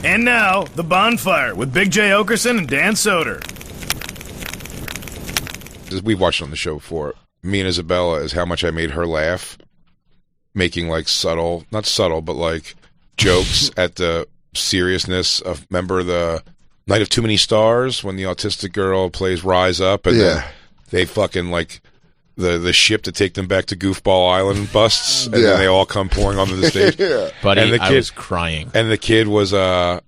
And now, The Bonfire with Big J. Okerson and Dan Soder. We've watched it on the show before. Me and Isabella is how much I made her laugh, making like not subtle, but like jokes at the seriousness of, remember the Night of Too Many Stars when the autistic girl plays Rise Up and then they fucking like the ship to take them back to Goofball Island busts and then they all come pouring onto the stage. Buddy, and the kid, I was crying. And the kid was and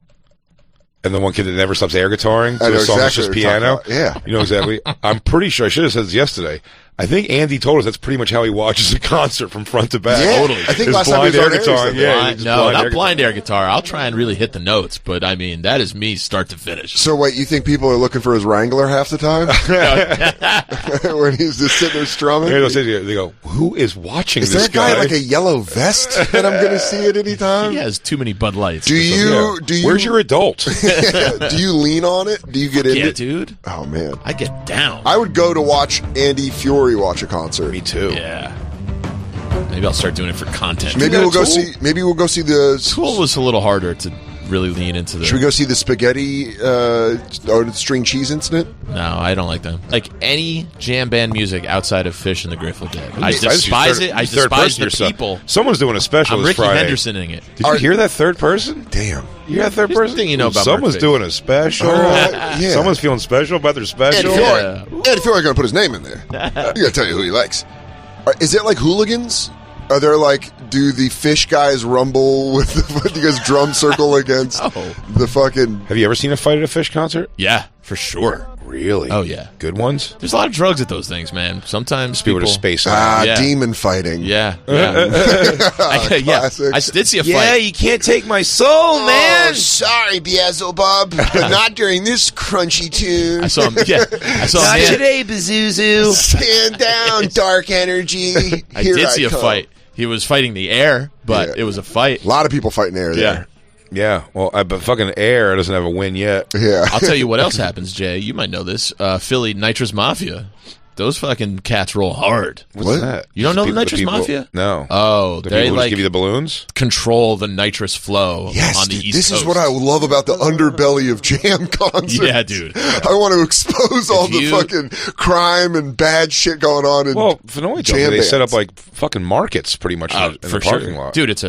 the one kid that never stops air guitaring to a song that's just piano. Yeah. You know exactly. I'm pretty sure, I should have said this yesterday. I think Andy told us that's pretty much how he watches a concert from front to back. Yeah, Totally. I think His last time blind he was air on guitar. air, Not blind air guitar. I'll try and really hit the notes, but I mean, that is me start to finish. So wait, you think people are looking for his Wrangler half the time? When he's just sitting there strumming? They go, who is watching Is this there a guy guy? like a yellow vest that I'm going to see at any time? He has too many Bud Lights. Do you? Where's your adult? Do you lean on it? Do you get into Yeah, it? dude. Oh man, I get down. I would go to watch Andy Fiori watch a concert. Me too. Yeah. Maybe I'll start doing it for content. Maybe we'll go see. Maybe we'll go see the. Tool was a little harder to really lean into the. Should we go see the spaghetti or the string cheese incident? No, I don't like them. Like any jam band music outside of Fish and the Grateful Dead. I just despise it. I use third despise person the yourself. people. Someone's doing a special I'm this Ricky Friday. Hendersoning it. Did you hear that third person? Damn. You hear that third Here's the person? thing you know about Someone's Mark doing a special. All right, yeah. Someone's feeling special about their special. Andy Fiori. Yeah. Andy Fiori going to put his name in there. You got to tell you who he likes. Is it like Hooligans? Are there like, do the Fish guys rumble with the you guys drum circle against the fucking? Have you ever seen a fight at a Fish concert? Yeah, for sure. Really? Oh, yeah. Good ones? There's a lot of drugs at those things, man. Sometimes People people to space out. Yeah. Demon fighting. Yeah. I did see a fight. you can't take my soul, Oh, sorry, Beelzebub, but not during this crunchy tune. I saw him. Yeah, I saw a man. Bazuzu. Stand down, dark energy. I Here did see a come. fight. He was fighting the air, but Yeah. it was a fight. A lot of people fighting air there. Yeah, well, but fucking Air doesn't have a win yet. Yeah. I'll tell you what else happens, Jay. You might know this. Philly Nitrous Mafia. Those fucking cats roll hard. What's that? You don't know the People- Nitrous people- Mafia? No. Oh, The they people who just like give you the balloons? control the nitrous flow Yes, on the dude, East this Coast. is what I love about the underbelly of jam concerts. Yeah, dude. I want to expose all the you- fucking crime and bad shit going on in Well, Fenoy jam they set bands. up like fucking markets pretty much in the parking lot. Dude, it's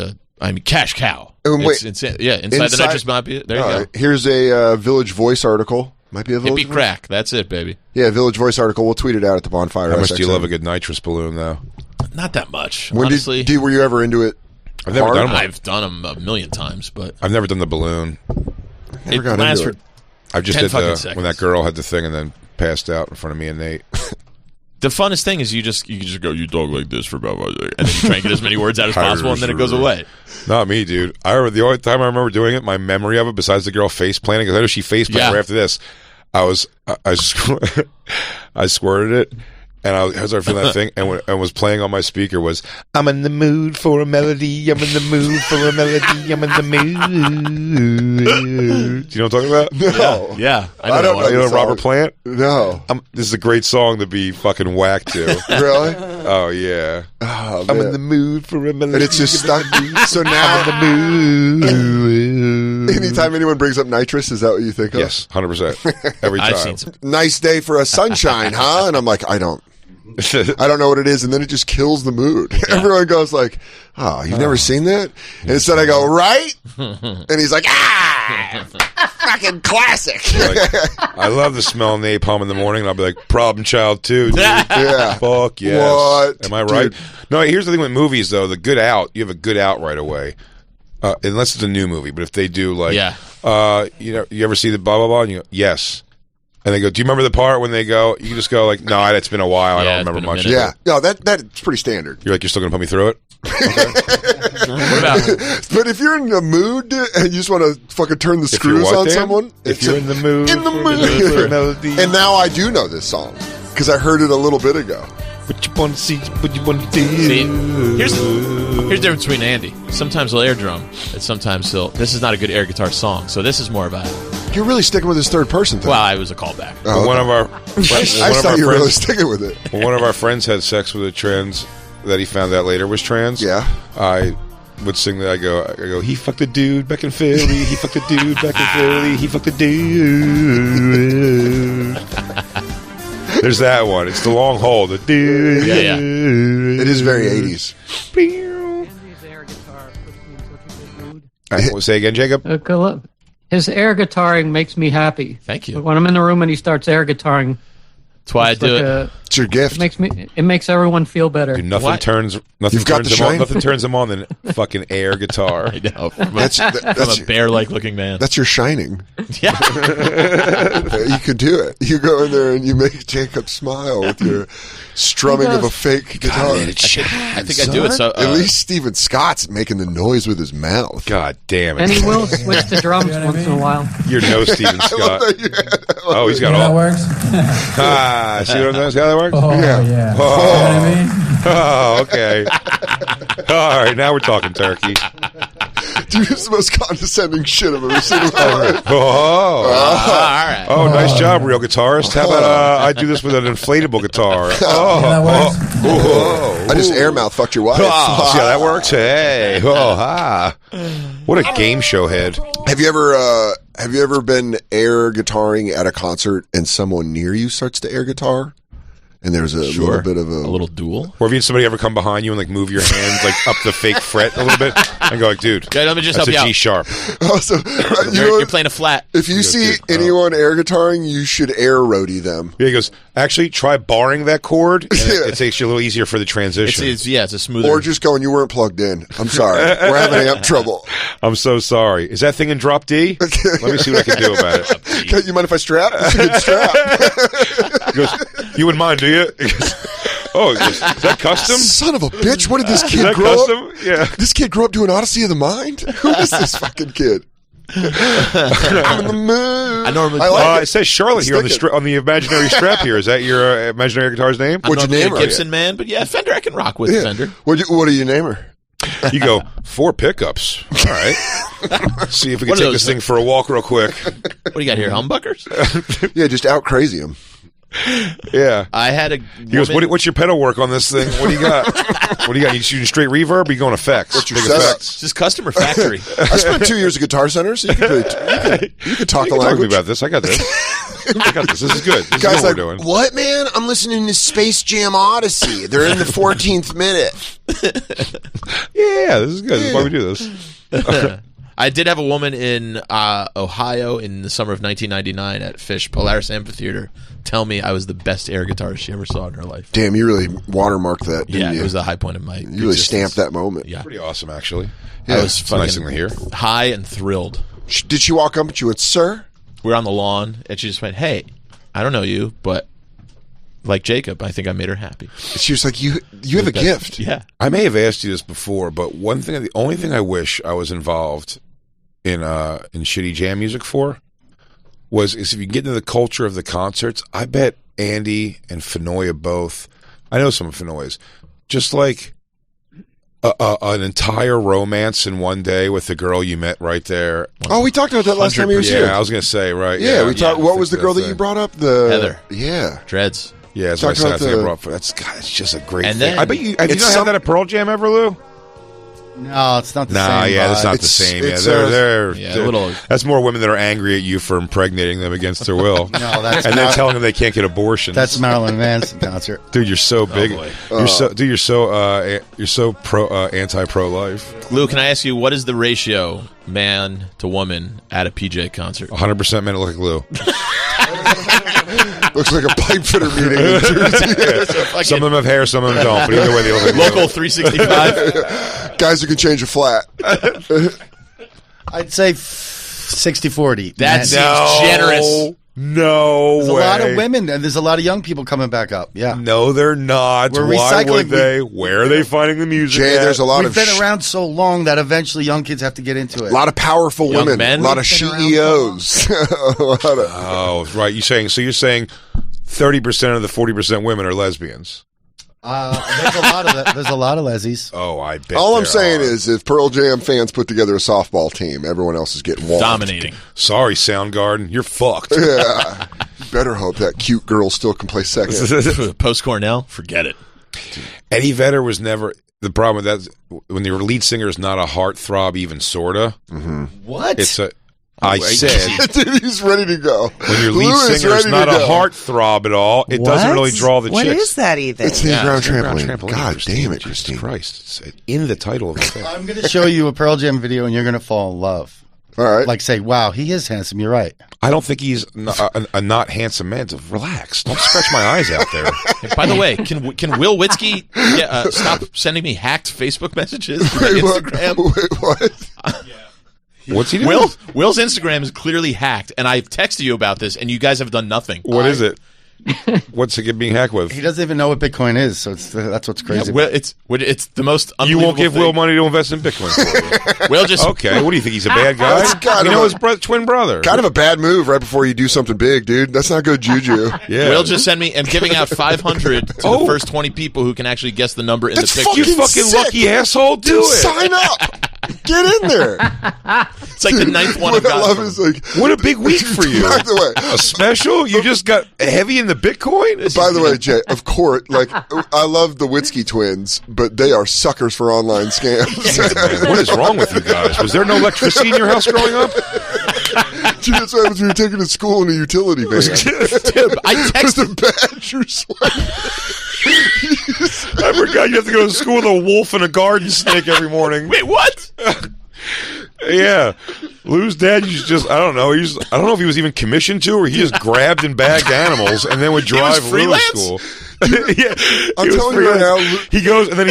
cash cow. And wait, inside the Nitrous Mafia. There you All go. right, here's a Village Voice article. Might be a Village Hippie Voice? crack. That's it, baby. Yeah, Village Voice article. We'll tweet it out at the Bonfire. How much do you SXM. love a good nitrous balloon, though? Not that much. When honestly. were you ever into it? I've never Hard? done one. I've done them a million times, but I've never done the balloon. Never it got lasts into for it. I just 10 did fucking when seconds. that girl had the thing and then passed out in front of me and Nate. the funnest thing is you can just go, you talk like this for about 5 seconds, and then you try and get as many words out as possible, and then it goes away. Not me, dude. I remember the only time I remember doing it, my memory of it, besides the girl face planting, because I know she face planted right after this. I squirted it, and I started feeling that thing, and was playing on my speaker was, I'm in the mood for a melody, I'm in the mood for a melody, I'm in the mood. Do you know what I'm talking about? No. Yeah. I don't know. You know the Robert song. Plant? No. This is a great song to be fucking whacked to. Really? Oh, yeah. Oh, I'm man. in the mood for a melody. And it's just stuck. So now, I'm in the mood. anytime anyone brings up nitrous, is that what you think of? Yes, 100%. Every time. I've seen some. Nice day for a sunshine, huh? And I'm like, I don't know what it is, and then it just kills the mood. Everyone goes like, "Oh, you've never seen that?" And instead, I go, "Right?" And he's like, fucking classic." Like, I love the smell of napalm in the morning, and I'll be like, problem child too, dude. Yeah. Fuck yes. What? Am I right? Dude. No, here's the thing with movies, though. The good out, you have a good out right away. Unless it's a new movie. But if they do, like, you ever see the blah, blah, blah? And you go, yes. And they go, do you remember the part when they go, you just go like, no, it's been a while. I Yeah, don't it's remember been a much. minute. Yeah, no, that's pretty standard. You're like, you're still going to put me through it? What about But if you're in the mood and you just want to fucking turn the screws what, on Dan? someone, If you're in the mood. in the for mood. melody. And now I do know this song because I heard it a little bit ago. What you want to see, what you want to do. See, here's the difference between Andy. Sometimes he'll air drum, and sometimes this is not a good air guitar song, so this is more about, You're really sticking with this third person thing. well, I was a callback. Oh, okay. One of our I thought you were really sticking with it. when one of our friends had sex with a trans that he found out later was trans. Yeah. I would sing that, I go, he fucked a dude back in Philly. He fucked a dude back in Philly. He fucked a dude. There's that one. It's the long haul. The dude. Yeah. It is very 80s. All right, say again, Jacob. His air guitaring makes me happy. Thank you. When I'm in the room and he starts air guitaring, That's why I do it. It's your gift. It makes everyone feel better. Dude, nothing What? turns them on than fucking air guitar. I know. That's I'm a bear-like looking man. That's your shining. Yeah. You could do it. You go in there and you make Jacob smile with your strumming of a fake guitar. I think I do it. So At least Stephen Scott's making the noise with his mouth. God damn it. And he will switch to drums once in a while. You're no Steven Scott. Oh, he's got that all. works. See what I'm saying? See how that works? Oh, yeah. You know what I mean? Oh, okay. All right, now we're talking turkey. Dude, it's the most condescending shit I've ever seen in my life. Oh, all right. oh, nice job, real guitarist. How about I do this with an inflatable guitar? Oh, Yeah, that works. oh, I just air mouth fucked your wife. oh, see how that works? Hey, what a game show head. Have you ever been air guitaring at a concert and someone near you starts to air guitar? And there's a little bit of a little duel. Or have you had somebody ever come behind you and like move your hands like up the fake fret a little bit and go like, dude, Okay, let me just that's help you a out. G sharp. Also, You're playing a flat. if you see anyone air guitaring, you should air roadie them. Yeah, he goes, actually try barring that chord. And Yeah. it takes you a little easier for the transition. It's a smoother. Or just going, you weren't plugged in. I'm sorry. We're having amp trouble. I'm so sorry. Is that thing in drop D? Let me see what I can do about it. Okay, you mind if I strap? That's a good strap. He goes, you wouldn't mind, do you? He goes, oh, he goes, is that custom? Son of a bitch. What did this Is kid that grow up? custom? Yeah. This kid grew up doing Odyssey of the Mind? Who is this fucking kid? I'm in the mood. I normally I like It says Charlotte here on the imaginary strap here. Is that your imaginary guitar's name? What'd you name a her? Gibson man, but yeah, Fender I can rock with Yeah. Fender. What do you name her? You go, 4 pickups. All right. See if we can What are take those this thing for a walk real quick. What do you got here? Humbuckers? Yeah, just out crazy him. Yeah. I had a. He goes, what's your pedal work on this thing? What do you got? What do you got? You shooting straight reverb or you going effects? What's your Big setup? effects? It's just customer factory. I spent 2 years at Guitar Center, so you could talk You can talk to a me language. about this. I got this. I got this. This is good. This Guys is like, what we're doing. what, man? I'm listening to Space Jam Odyssey. They're in the 14th minute. Yeah, this is good. This is why we do this. I did have a woman in Ohio in the summer of 1999 at Fish Polaris Amphitheater tell me I was the best air guitarist she ever saw in her life. Damn, you really watermarked that, didn't Yeah, you? it was the high point of my You really stamped that moment. Yeah. Pretty awesome, actually. Yeah, I was It's a nice fucking thing to hear. high and thrilled. Did she walk up and you went, sir? We were on the lawn, and she just went, "Hey, I don't know you, but like Jacob, I think I made her happy." She was like, you have a gift. Yeah. I may have asked you this before, but the only thing I wish I was involved in shitty jam music for is if you get into the culture of the concerts, I bet Andy and Fenoya both, I know some of Fenoya's, just like an entire romance in one day with the girl you met right there. Oh, we talked about that last time he was here. Yeah, I was going to say, right. Yeah, we talked. What was the That girl that thing. you brought up? The Heather. Yeah. Dreads. Yeah, that's what I Talked said. I about think I the- brought. That's God. It's just a great And thing. then- I bet you. Have you It's not some- had that at Pearl Jam ever, Lou? No, it's not the Nah, same. yeah, that's not the It's- same. Yeah, it's, they're Yeah, a little. That's more women that are angry at you for impregnating them against their will. No, that's and then not- telling them they can't get abortions. That's Marilyn Manson concert. Dude, you're so big. boy. You're so pro anti-pro life. Lou, can I ask you what is the ratio man to woman at a PJ concert? 100% men look like Lou. Looks like a pipe fitter meeting in Jersey. Some of them have hair, some of them don't. But either way, they look like Local Lou. 365. Guys who can change a flat. I'd say 60-40. That Men. seems generous. No There's way. a lot of women, and there's a lot of young people coming back up. Yeah. No, they're not. We're Why recycling- would they? Where are they finding the music? Jay, at? there's a lot We've of been around so long that eventually young kids have to get into it. a lot of powerful Young women. men? A lot of Been around CEOs. A lot of- Oh, right. You're saying 30% of the 40% women are lesbians. There's a lot of that. There's a lot of lesies. Oh, I bet. All I'm there saying are. is, if Pearl Jam fans put together a softball team, everyone else is getting walled. Dominating. Sorry, Soundgarden, you're fucked. Yeah. You better hope that cute girl still can play second. Post Cornell, forget it. Eddie Vedder was never the problem with that. When your lead singer is not a heartthrob, even sorta. What? It's a. I said, Dude, he's ready to go. when your lead Lou is singer is ready not to a go. heartthrob at all, it doesn't really draw the What chicks. is that even? It's the ground trampoline. Trampoline, God Christine. damn it, Jesus Christine. Christ. It's in the title of the thing. I'm going to show you a Pearl Jam video, and you're going to fall in love. All right. Like, say, wow, he is handsome. You're right. I don't think he's a not handsome man. Relax. Don't scratch my eyes out there. By the way, can Will Witzke stop sending me hacked Facebook messages to my Wait, what? Instagram? Wait, what? What's he doing? Will's Instagram is clearly hacked, and I've texted you about this, and you guys have done nothing. What is it? What's it being hacked with? He doesn't even know what Bitcoin is, so that's what's crazy. Will, it's the most You unbelievable won't give thing. Will money to invest in Bitcoin for you. Will just Okay, what do you think? He's a bad guy? That's kind You of know a- his twin brother. Kind of a bad move right before you do something big, dude. That's not good juju. Yeah. Will just send me. I'm giving out 500 to the first 20 people who can actually guess the number in That's the picture. You fucking fucking sick. lucky asshole. Do Dude, it. sign up. Get in there. It's like the ninth one. What I've I gotten love from is him. like. What a big week for you. By the way, A special? You just got heavy in the Bitcoin? By the way, Jay, of course, like I love the Witzke twins, but they are suckers for online scams. What is wrong with you guys? Was there no electricity in your house growing up? Dude, that's what happens when you're taking to school in a utility van. I texted. The badger sweat. I forgot you have to go to school with a wolf and a garden snake every morning. Wait, what? Yeah. Lou's dad used to just, I don't know, I don't know if he was even commissioned to or he just grabbed and bagged animals and then would drive Lou to freelance? school. Yeah, I'm he was telling you right now, freelance. He goes and then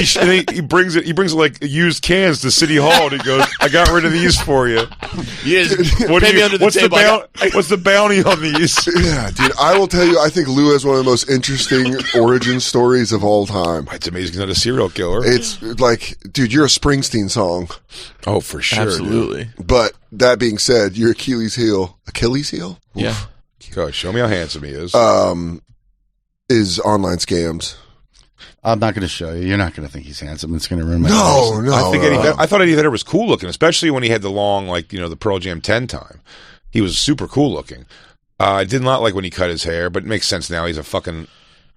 he brings like used cans to City Hall and he goes, I got rid of these for you. What pay do me you- under the what's table. what's the bounty on these? Yeah, dude, I will tell you, I think Lou has one of the most interesting origin stories of all time. It's amazing he's not a serial killer. It's like, dude, you're a Springsteen song. Oh, for sure. Absolutely. But that being said, your Achilles heel? Yeah. God, show me how handsome he is. Is online scams. I'm not going to show you. You're not going to think he's handsome. It's going to ruin my No, no. I think I thought Eddie Vedder was cool looking, especially when he had the long, like, the Pearl Jam 10 time. He was super cool looking. I did not like when he cut his hair, but it makes sense now. He's a fucking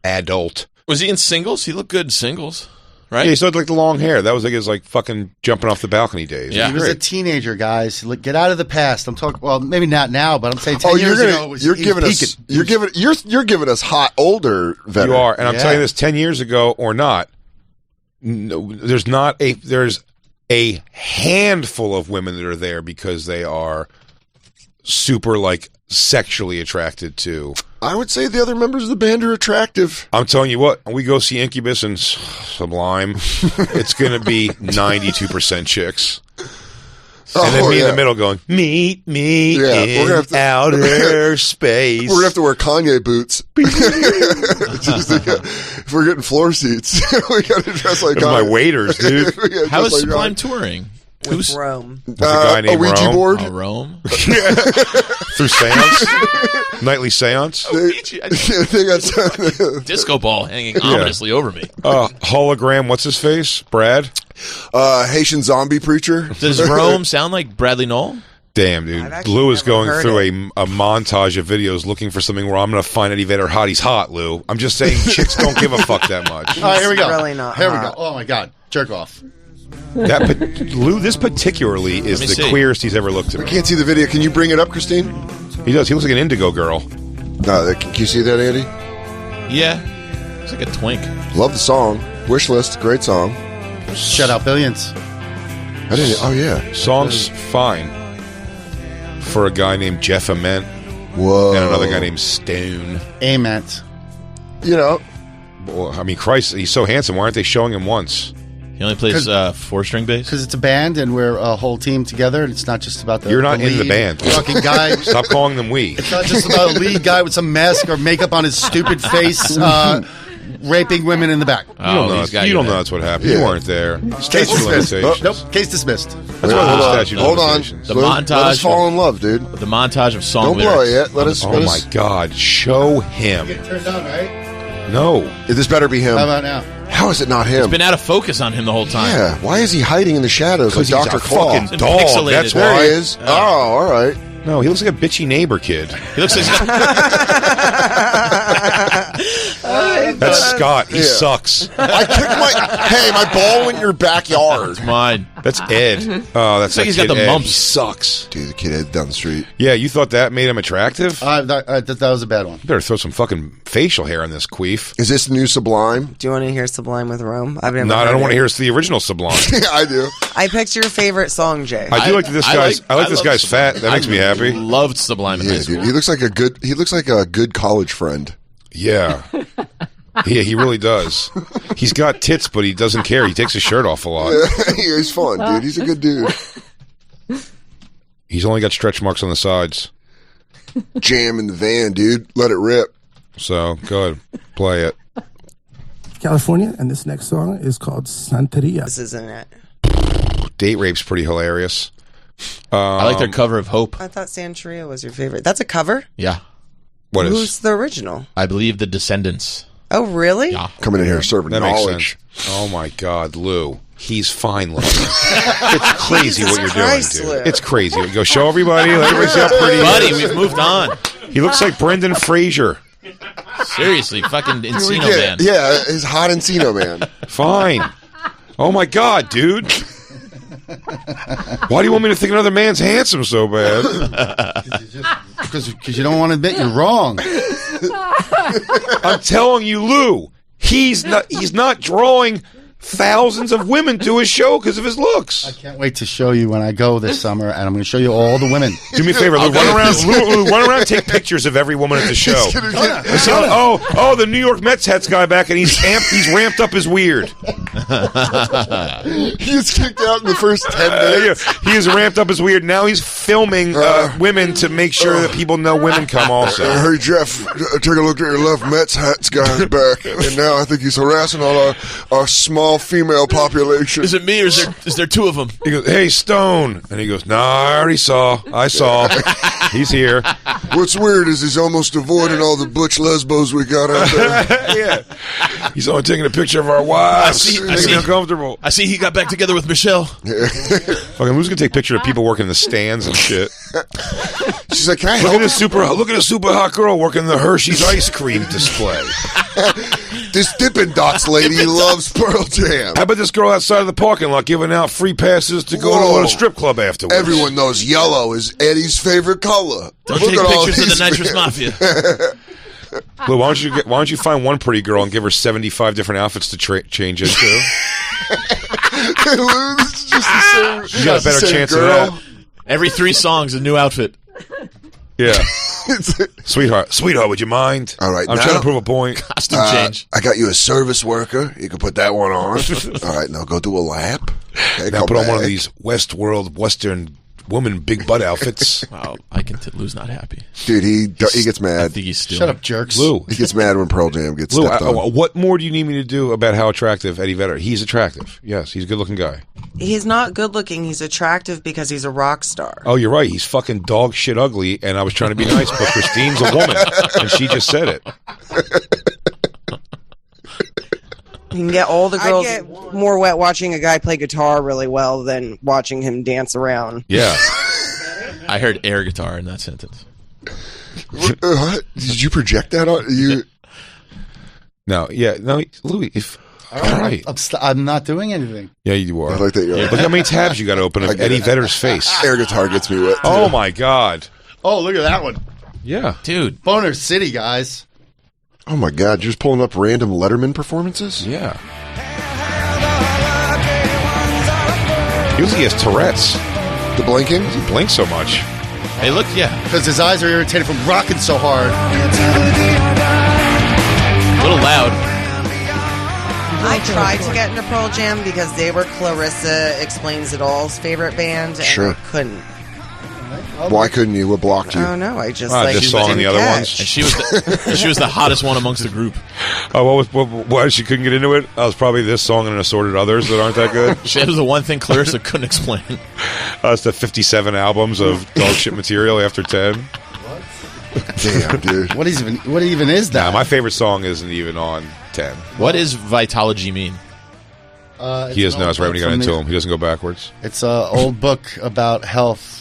adult. Was he in singles? He looked good in singles, right? Yeah, he still had like the long hair. That was like his like fucking jumping off the balcking days. Yeah. He was a teenager, guys. Look, get out of the past. I'm talking. Well, maybe not now, but I'm saying 10 Oh, years ago. It was, you're he was giving us peaking. you're giving us hot older veterans. You are, and I'm Yeah. telling you this: 10 years ago or not, there's a handful of women that are there because they are super like sexually attracted to. I would say the other members of the band are attractive. I'm telling you what, when we go see Incubus and Sublime, it's going to be 92% chicks. And then me in the middle going, meet me Yeah, we're in gonna have to- outer space. We're gonna have to wear Kanye boots. Just, if we're getting floor seats, we gotta dress like Those are Kanye. my waiters, dude. We gotta How dress is like Sublime Kanye. touring? With Rome. There's a guy named a Ouija Rome. board. Oh, Rome? Through seance. Nightly seance. They got Disco ball hanging ominously over me. Hologram, what's his face? Brad? Haitian zombie preacher. Does Rome sound like Bradley Knoll? Damn, I've dude. actually Lou is never going heard through a montage of videos looking for something where I'm going to find Eddie Vedder hot. He's hot, Lou. I'm just saying chicks don't give a fuck that much. All right, here we go. Really not Here we hot. go. Oh my God, jerk off. Lou, this particularly is Let me the see. queerest he's ever looked at me. Can't see the video. Can you bring it up, Christine? He does. He looks like an indigo girl. No, can you see that, Andy? Yeah. It's like a twink. Love the song. Wish list, great song. Shut out billions. I didn't. Oh yeah. Song's fine for a guy named Jeff Ament Whoa. and another guy named Stone. Ament. You know, Well, I mean, Christ, he's so handsome. Why aren't they showing him once? He only plays 4-string bass. Because it's a band and we're a whole team together, and it's not just about the. You're not the in the lead band. Fucking guy. Stop calling them we. It's not just about a lead guy with some mask or makeup on his stupid face, raping women in the back. You don't know, these guys you don't are know bad. that's what happened. Yeah. You weren't there. Case Statute of dismissed. limitations. Nope. Case dismissed. That's why there's a statute of hold on. limitations. The Let us montage. fall in love, dude. The montage of song Don't blow it lyrics. yet. Let us. Oh let my us- God! Show him. Turned on, right? No. This better be him. How about now? How is it not him? Been out of focus on him the whole time. Yeah. Why is he hiding in the shadows like Because he's Dr. a Claw? fucking It's dog. pixelated. That's There why. he is. Oh, all right. No, he looks like a bitchy neighbor kid. He looks like That's Scott. He sucks. I kicked my ball went in your backyard. Mine. That's Ed. Oh, that's like he's got the Ed. mumps. He sucks. Dude, the kid Ed down the street. Yeah, you thought that made him attractive? That was a bad one. You better throw some fucking facial hair on this queef. Is this the new Sublime? Do you want to hear Sublime with Rome? I've never No, I heard don't want to it. hear it's the original Sublime. Yeah, I do. I picked your favorite song, Jay. I do like that this guy's. I like this love guy's Sublime. fat. That makes me happy. Loved Sublime in high Yeah, school. dude. He looks like a good college friend. Yeah. Yeah, he really does. He's got tits, but he doesn't care. He takes his shirt off a lot. Yeah, he's fun, dude. He's a good dude. He's only got stretch marks on the sides. Jam in the van, dude. Let it rip. So, go ahead. Play it. California, and this next song is called Santeria. This isn't it. Date rape's pretty hilarious. I like their cover of Hope. I thought Santeria was your favorite. That's a cover? Yeah. What is? Who's the original? I believe the Descendants. Oh, really? Yeah. Coming in here serving That knowledge. makes sense. Oh my God, Lou. He's fine looking. It's crazy Jesus what you're Christ, doing, Lou. dude. It's crazy. Go show everybody. Let everybody see how pretty he Buddy, is. we've moved on. He looks like Brendan Fraser. Seriously, fucking We Encino get Man. it. Yeah, his hot Encino Man. Fine. Oh my God, dude. Why do you want me to think another man's handsome so bad? Because you don't want to admit you're wrong. I'm telling you, Lou, he's not drawing thousands of women to his show because of his looks. Can't wait to show you when I go this summer, and I'm going to show you all the women. Do me a favor, Lou. Run around, take pictures of every woman at the show. Let's see, the New York Mets Hats guy back, and he's ramped up his weird. He was kicked out in the first 10 minutes. He is ramped up his weird. Now he's filming women to make sure that people know women come also. Hey, Jeff, take a look at your left Mets Hats guy's back. And now I think he's harassing all our small female population. Is it me or is there two of them? He goes, "Hey, Stone," and he goes, "Nah, I saw. He's here." What's weird is he's almost avoiding all the butch lesbos we got out there. Yeah, he's only taking a picture of our wives. I see. Uncomfortable. I see he got back together with Michelle. Fucking, who's gonna take pictures of people working in the stands and shit? She's like, "Can I Look help at a super hot girl working the Hershey's ice cream display. this Dippin' Dots lady loves Pearl Jam." How about this girl outside of the parking lot giving out free passes to go Whoa. to a strip club afterwards? Everyone knows yellow is Eddie's favorite color. Don't Look take at all pictures of the these Nitrous men. Mafia. Lou, why don't you find one pretty girl and give her 75 different outfits to change into? Lou, this is just the same. You got a better same chance girl. of that. Every 3 songs, a new outfit. Yeah. Sweetheart, would you mind? All right, I'm now- trying to prove a point. Costume change. I got you a service worker. You can put that one on. All right, now go do a lap. Okay, Now come put on one of back. these Western woman big butt outfits. Wow, I can Lou's not happy. Dude, he gets I mad. think he's still. Shut up, jerks. Lou, He gets mad when Pearl Jam gets Lou, stepped on. what more do you need me to do about how attractive Eddie Vedder? He's attractive. Yes, he's a good-looking guy. He's not good looking. He's attractive because he's a rock star. Oh, you're right. He's fucking dog shit ugly, and I was trying to be nice, but Christine's a woman, and she just said it. You can get all the girls. I get more wet watching a guy play guitar really well than watching him dance around. Yeah. I heard air guitar in that sentence. What? Did you project that on you? No, Louis, all right. I'm not doing anything. Yeah, you are. I like that you're Look how many tabs you got open of Eddie Vedder's face. Air guitar gets me wet. Too. Oh, my God. Oh, look at that one. Yeah. Dude. Boner City, guys. Oh my God! You're just pulling up random Letterman performances. Yeah. He looks like he has Tourette's. The blinking. He blinks so much. Hey, look, yeah. Because his eyes are irritated from rocking so hard. A little loud. I tried to get into Pearl Jam because they were Clarissa Explains It All's favorite band, and Sure. I couldn't. Why couldn't you? What blocked you? Oh no, I just This song and the other catch. ones. And she was the hottest one amongst the group. Oh, why she couldn't get into it? That was probably this song and assorted others that aren't that good. That was the one thing Clarissa couldn't explain. It's the 57 albums of dog shit material after 10. Damn, dude. What even is that? Nah, my favorite song isn't even on 10. What does Vitology mean? He doesn't know. It's right when you got into him. He doesn't go backwards. It's an old book about health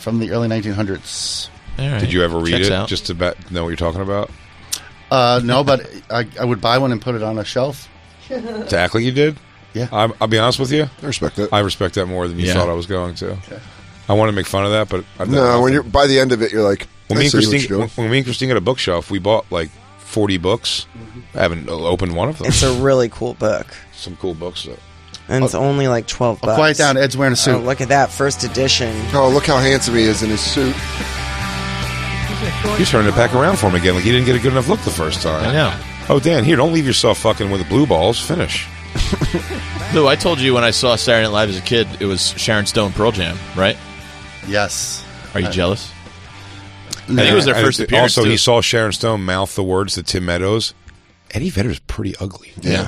from the early 1900s. All right. Did you ever read Checks it out. just to know what you're talking about? No, but I would buy one and put it on a shelf. To act like you did? Yeah. I'll be honest with you. I respect that. I respect that more than you Yeah. thought I was going to. Okay. I want to make fun of that, but I've done No, nothing. when you're by the end of it, you're like, When I me, and see what Christine, you're doing. when me and Christine got a bookshelf, we bought like 40 books. I haven't opened one of them. It's a really cool book. Some cool books, though. And it's only like $12. I'll quiet down. Ed's wearing a suit. Oh, look at that. First edition. Oh, look how handsome he is in his suit. He's turning it back around for him again. Like he didn't get a good enough look the first time. I know. Oh, Dan, here, don't leave yourself fucking with the blue balls. Finish. Lou, I told you when I saw Saturday Night Live as a kid, it was Sharon Stone Pearl Jam, right? Yes. Are you jealous? I think it was their first appearance. Also, too. he saw Sharon Stone mouth the words to Tim Meadows. Eddie Vedder's pretty ugly. Yeah.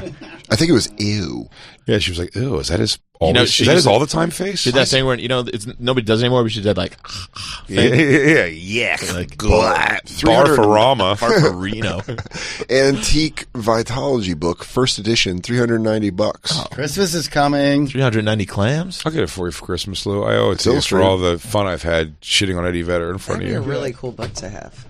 I think it was ew. Yeah, she was like, ew, is that his all, she is that used his to- all the time face? Did that thing where it's nobody does it anymore, but she did like Yeah. like Barfarama. Barfarino. Antique Vitology book, first edition, $390. Christmas is coming. 390 clams. I'll get it for you for Christmas, Lou. I owe it to you for illustrated. all the fun I've had shitting on Eddie Vedder in front That'd of be you. a really cool book to have.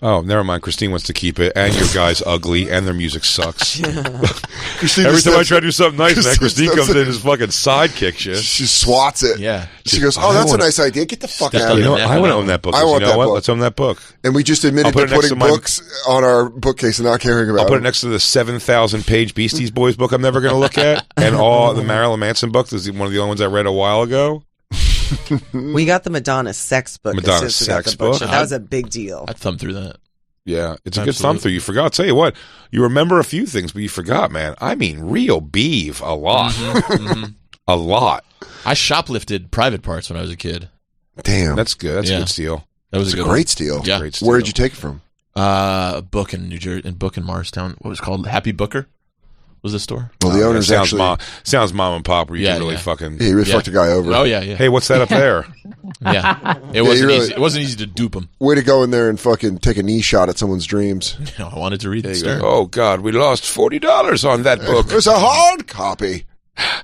Oh, never mind. Christine wants to keep it, and your guy's ugly, and their music sucks. Christine Every just time I does- try to do something nice, man, Christine does comes it. in and just fucking sidekicks you. She swats it. Yeah. She goes, I oh, that's a wanna- nice idea. Get the fuck Stepped out on of You know here. what? I want to own that book. I You want know that what? book. Let's own that book. And we just I'll admitted put to it next putting to my- books on our bookcase and not caring about I'll put it them. next to the 7,000-page Beasties Boys book I'm never going to look at, and all the Marilyn Manson book. This is one of the only ones I read a while ago. We got the Madonna sex book. as Madonna soon as we got sex the book. book? That was a big deal. I'd thumb through that. Yeah, it's a good Absolutely. thumb through. You forgot. I'll tell you what, you remember a few things, but you forgot, man. I mean, real beef, a lot. A lot. I shoplifted private parts when I was a kid. Damn. That's good. That's a Yeah. good steal. That was It's a a good great steal. Yeah. Great steal. Where did you take it from? A book in New Jersey, in Morristown. What was it called? Happy Booker was the store. Well, the Oh, owner's sounds actually... sounds mom and pop where you Yeah, can really yeah. fucking... He really Yeah. fucked a guy over. Oh yeah, yeah, Hey, what's that up there? yeah. It you wasn't really- easy. It wasn't easy to dupe him. Way to go in there and fucking take a knee shot at someone's dreams. You know, I wanted to read the There you stern. go. Oh, God, we lost $40 on that book. It was a hard copy.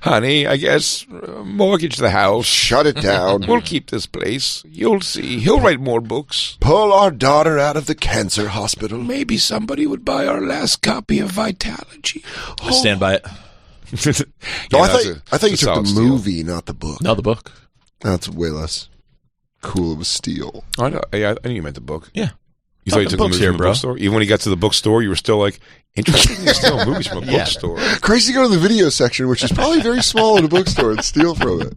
Honey, I guess mortgage the house. Shut it down. We'll keep this place. You'll see. He'll write more books. Pull our daughter out of the cancer hospital. Maybe somebody would buy our last copy of Vitalogy. I stand by it. No, I thought you took the steal. movie, not the book. No, the book. That's way less cool of a steal. I know. I knew you meant the book. Yeah. You thought you the took the book's movie here, from the bro. bookstore? Even when you got to the bookstore, you were still like, interesting to steal movies from a Yeah. bookstore. Crazy to go to the video section, which is probably very small in a bookstore, and steal from it.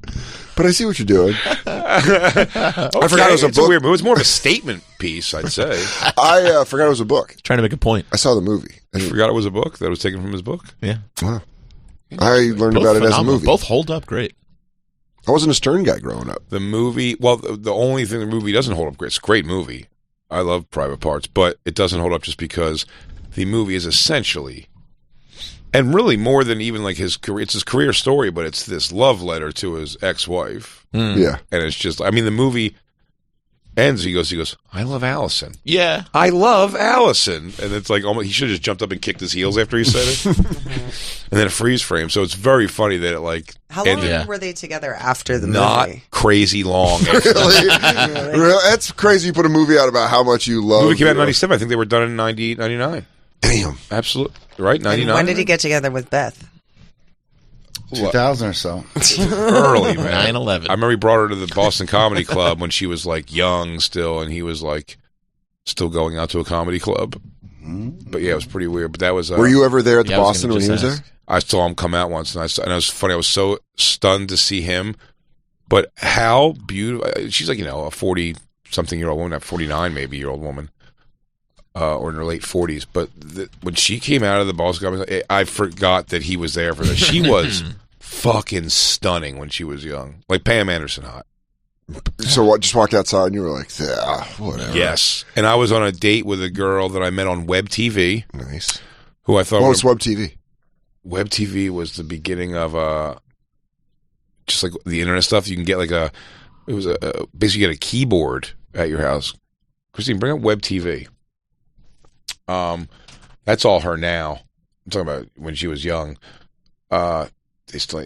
But I see what you're doing. I forgot it was a book. weird movie. It was more of a statement piece, I'd say. I forgot it was a book. Trying to make a point. I saw the movie. I forgot it was a book that was taken from his book. Yeah. Wow. I learned Both about it as a phenomenal. movie. Both hold up great. I wasn't a Stern guy growing up. The movie, well, the only thing the movie doesn't hold up great. It's a great movie. I love Private Parts, but it doesn't hold up just because the movie is essentially, and really more than even like his career, it's his career story, but it's this love letter to his ex-wife. Yeah. And it's just, I mean, the movie ends, he goes, I love Allison. Yeah. I love Allison. And it's like, almost, he should have just jumped up and kicked his heels after he said it. And then a freeze frame. So it's very funny that it like How long ended Yeah. were they together after the not movie? crazy long. After Really? That's crazy. You put a movie out about how much you love. The movie came out in your- 97. I think they were done in 98, 99. Damn. Absolutely. Right? And 99? when did he get together with Beth? 2000 or so. Early, man. 9/11. I remember he brought her to the Boston Comedy Club when she was like young still, and he was like still going out to a comedy club. But yeah, it was pretty weird. But that was. Were you ever there at the Yeah, I was Boston gonna when he was just there? I saw him come out once, and it was funny. I was so stunned to see him. But how beautiful! She's like, a 40-something-year-old woman, not 49 maybe year old woman, or in her late 40s. But when she came out of the Boston Comedy, I forgot that he was there for that. She was fucking stunning when she was young, like Pam Anderson hot. So what? Just walked outside and you were like, whatever. Yes, and I was on a date with a girl that I met on Web TV, Nice. who I thought What was Web TV? Web TV was the beginning of just like the internet stuff. You can get like basically get a keyboard at your house. Christine, bring up Web TV. That's all her now. I'm talking about when she was young. They still,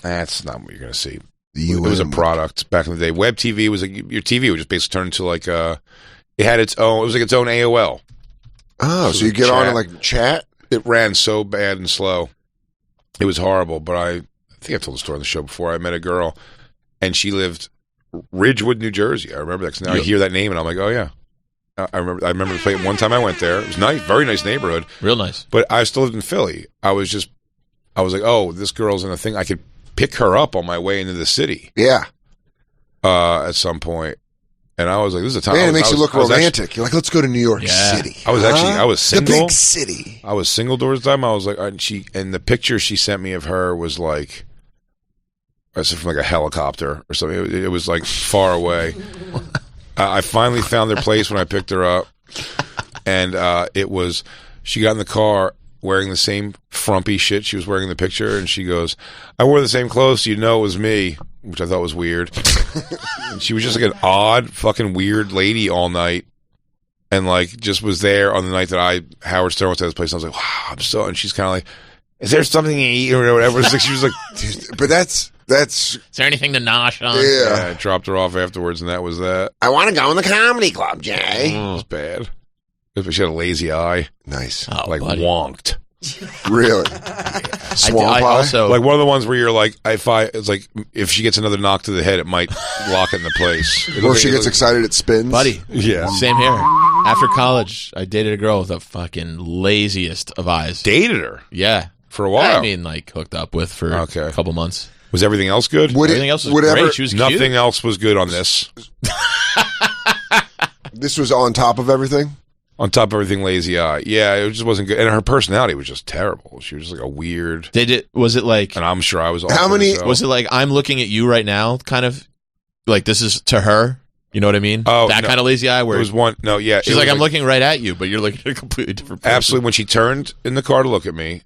that's not what you're gonna see. It was a product back in the day. Web TV was like your TV would just basically turn into like it had its own. It was like its own AOL. Oh, so you get on and like chat? It ran so bad and slow. It was horrible, but I think I've told the story on the show before. I met a girl, and she lived Ridgewood, New Jersey. I remember that 'cause now I hear that name, and I'm like, oh, yeah. I remember the place. One time I went there. It was nice, very nice neighborhood. Real nice. But I still lived in Philly. I was like, oh, this girl's in a thing. I could pick her up on my way into the city. Yeah. At some point. And I was like, this is a time. Man, it makes you look romantic. You're like, let's go to New York City. I was single. The big city. I was single during the time. I was like, and the picture she sent me of her was like, I said from like a helicopter or something. It was like far away. I finally found their place when I picked her up, and she got in the car wearing the same frumpy shit she was wearing in the picture, and she goes, I wore the same clothes, so you know it was me, which I thought was weird. And she was just like an odd, fucking weird lady all night, and like just was there on the night that Howard Stern was at this place, and I was like, wow, and she's kind of like, is there something to eat or whatever? She was like, but that's. Is there anything to nosh on? Yeah, I dropped her off afterwards, and that was that. I want to go in the comedy club, Jay. It was bad. She had a lazy eye. Nice. Like wonked. Really? Swamp I also like one of the ones where you're like, it's like if she gets another knock to the head, it might lock it into place. Or if she gets excited, it spins. Buddy. Yeah. Same here. After college, I dated a girl with the fucking laziest of eyes. Dated her? Yeah. For a while? I mean, like, hooked up with for a couple months. Was everything else good? Everything else was great. She was nothing cute. else was good on this. This was on top of everything? On top of everything, lazy eye. Yeah, it just wasn't good. And her personality was just terrible. She was just like a weird... Was it like... And I'm sure I was... Was it like, I'm looking at you right now, kind of? Like, this is to her? You know what I mean? Oh, that kind of lazy eye where... It was one... No, yeah. She's like, I'm looking right at you, but you're looking at a completely different person. Absolutely. When she turned in the car to look at me,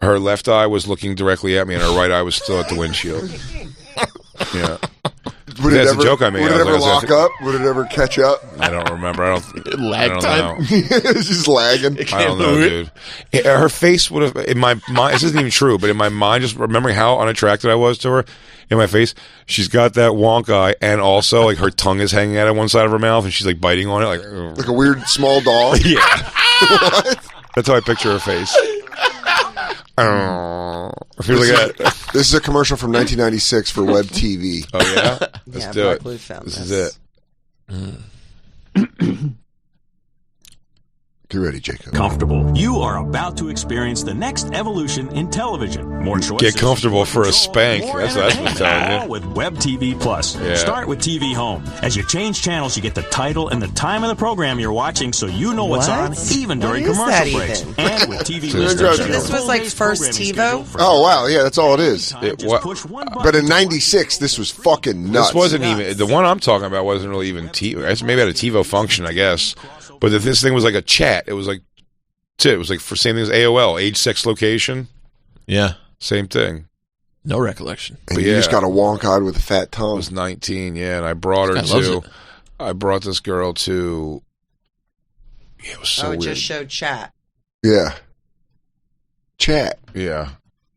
her left eye was looking directly at me, and her right eye was still at the windshield. Yeah. That's a joke I made. Would it ever lock up? Would it ever catch up? I don't remember. I don't time. It's just lagging. I don't know, dude. Her face would have, in my mind, this isn't even true, but in my mind, just remembering how unattracted I was to her, in my face, she's got that wonk eye, and also, like, her tongue is hanging out of one side of her mouth, and she's, like, biting on it. Like a weird small dog? Yeah. What? That's how I picture her face. This is a commercial from 1996 for Web TV. Oh, yeah? Let's do it. This is it. Get ready, Jacob. Comfortable. You are about to experience the next evolution in television. More choices. Get comfortable for a spank. That's what I'm telling you. With Web TV Plus. Yeah. Start with TV Home. As you change channels, you get the title and the time of the program you're watching, so you know what's on, even during commercial breaks. And with TV listeners, this was like first TiVo. Oh wow, yeah, that's all it is. But in '96, this was fucking nuts. This wasn't even the one I'm talking about. Wasn't really even TiVo. Maybe had a TiVo function, I guess. But this thing was like a chat. It was like, it was like for same thing as AOL, age, sex, location. Yeah, same thing. No recollection. And you just got a wonk-eyed with a fat tongue. I was 19, yeah, and I brought her to. I brought this girl to. Yeah, it was so weird. It just showed chat. Yeah. Chat. Yeah.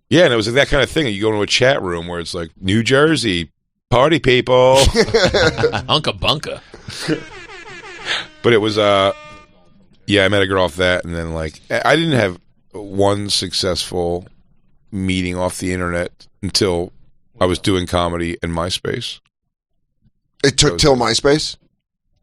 Yeah, and it was like that kind of thing. You go into a chat room where it's like, New Jersey, party people. Unca bunka. But it was, yeah, I met a girl off that, and then, like, I didn't have one successful meeting off the internet until I was doing comedy in MySpace. It took till MySpace?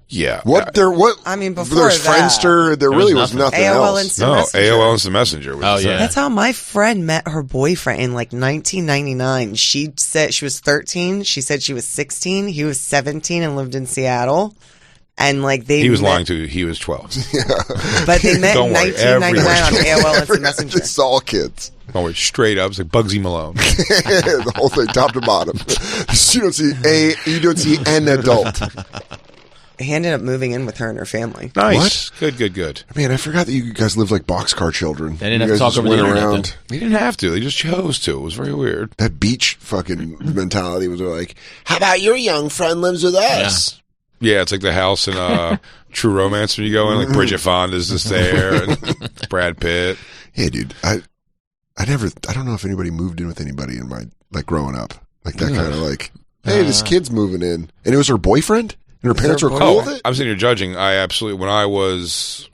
Yeah. I mean, before there's that, Friendster, there really was nothing AOL else. Instant Messenger. AOL Instant Messenger. Oh, yeah. That's how my friend met her boyfriend in like 1999. She said she was 13. She said she was 16. He was 17 and lived in Seattle. And like he was lying to you. He was 12. Yeah. But they met in 1999 on AOL Instant Messenger. It's all kids. Oh, straight up. It's like Bugsy Malone. The whole thing, top to bottom. You don't see an adult. He ended up moving in with her and her family. Nice. What? Good. Man, I forgot that you guys lived like boxcar children. They didn't have to talk over the internet. They didn't have to. They just chose to. It was very weird. That beach fucking mentality was like, how about your young friend lives with us? Yeah, it's like the house in True Romance when you go in. Like Bridget Fonda's just there, and Brad Pitt. Yeah, dude. I don't know if anybody moved in with anybody in my like growing up, like that kind of like, hey, this kid's moving in, and it was her boyfriend, and her parents were cool with it. I'm sitting here judging. I absolutely when I was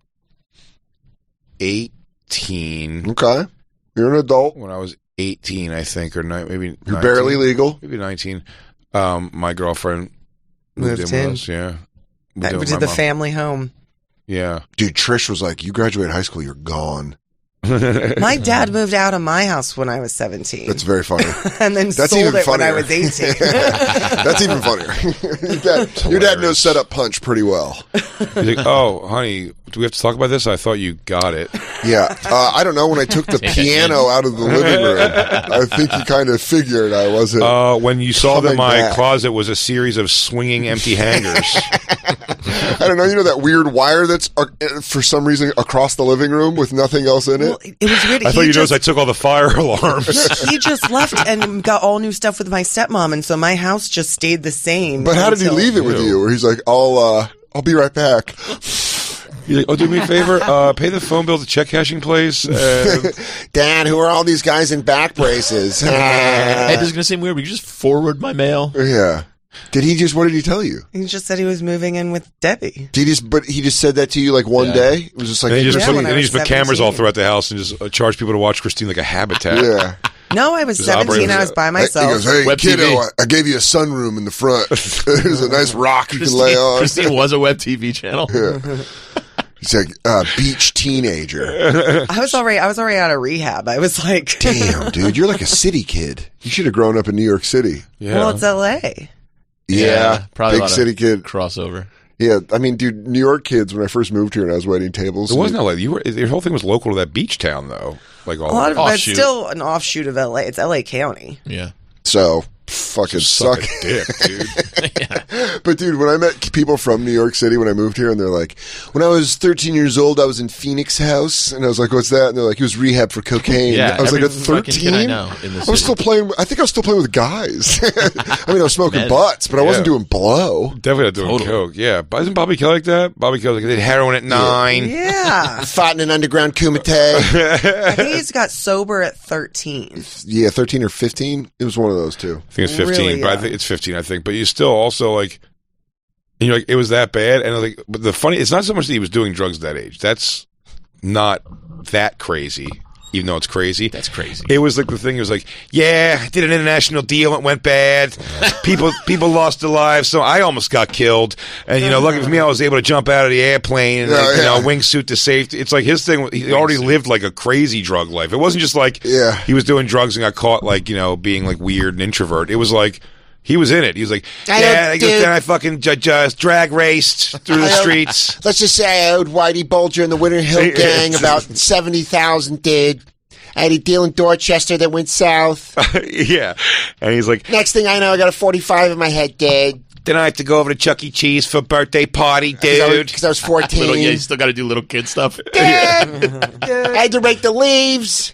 18. Okay. You're an adult. When I was 18, I think, or maybe You're 19, barely legal. Maybe 19. My girlfriend moved in with us. Yeah. We did the family home. Yeah. Dude, Trish was like, you graduate high school, you're gone. My dad moved out of my house when I was 17. That's very funny. And then That's sold even it when I funnier. was 18. That's even funnier. Your dad knows set up punch pretty well. He's like, oh, honey, do we have to talk about this? I thought you got it. Yeah. I don't know. When I took the piano out of the living room, I think you kind of figured I wasn't. When you saw that coming my back. closet was a series of swinging empty hangers. I don't know. You know that weird wire that's for some reason across the living room with nothing else in it? Well, it was weird. I thought you noticed I took all the fire alarms. He just left and got all new stuff with my stepmom, and so my house just stayed the same. But how did he leave it with you? Where he's like, I'll be right back. He's like, oh, do me a favor, pay the phone bill to check cashing place. Dad, who are all these guys in back braces? Hey, this is gonna seem weird, but you just forward my mail. Yeah. What did he tell you? He just said he was moving in with Debbie. He just said that to you like one day? It was just like, and he just when I was put cameras all 17. throughout the house and just charged people to watch Christine like a habitat. Yeah. No, I was Just 17. operating I was by myself. He goes, hey, Web kiddo, TV. I gave you a sunroom in the front. There's a nice rock you can lay on. Christine was a web TV channel. Yeah. He's like, beach teenager. I was already out of rehab. I was like, Damn, dude, you're like a city kid. You should have grown up in New York City. Yeah. well, it's L.A. Yeah, probably a big lot city of kid. crossover. Yeah, I mean, dude, New York kids, when I first moved here and I was waiting tables. It wasn't LA. Your whole thing was local to that beach town, though. Like all A lot of it's Offshoot. still an offshoot of L.A. It's L.A. County. Yeah. So, fucking suck suck. a dick, dude. But dude, when I met people from New York City when I moved here, and they're like, when I was 13 years old, I was in Phoenix House, and I was like, what's that? And they're like, he was rehab for cocaine. Yeah, I was like, every at fucking 13? kid I know in the I was city. still playing. I think I was still playing with guys. I mean, I was smoking Men. butts, but I wasn't Yeah. doing blow. Definitely not doing Totally. coke. Yeah. But isn't Bobby Kelly like that? Bobby Kelly like, I did heroin at 9. Yeah. Fought in an underground kumite. I think he's got sober at 13. Yeah, 13 or 15. It was one of those two. I think it's 15, Really, but I yeah. think it's 15, I think. But you still also like, and you're like, it was that bad. And like, but the funny, it's not so much that he was doing drugs at that age. That's not that crazy, even though it's crazy. That's crazy. It was like the thing. It was like, yeah, I did an international deal. It went bad. People lost their lives. So I almost got killed. And lucky for me, I was able to jump out of the airplane and wingsuit to safety. It's like his thing. He already lived like a crazy drug life. It wasn't just like he was doing drugs and got caught like being like weird and introvert. It was like. He was in it. He was like, then I fucking just drag raced through the streets. Let's just say I owed Whitey Bulger and the Winter Hill Gang about $70,000, dude. I had a deal in Dorchester that went south. Yeah. And he's like, Next thing I know, I got a 45 in my head, dude. then I have to go over to Chuck E. Cheese for a birthday party, dude. Because I was 14. You still got to do little kid stuff. I had to rake the leaves.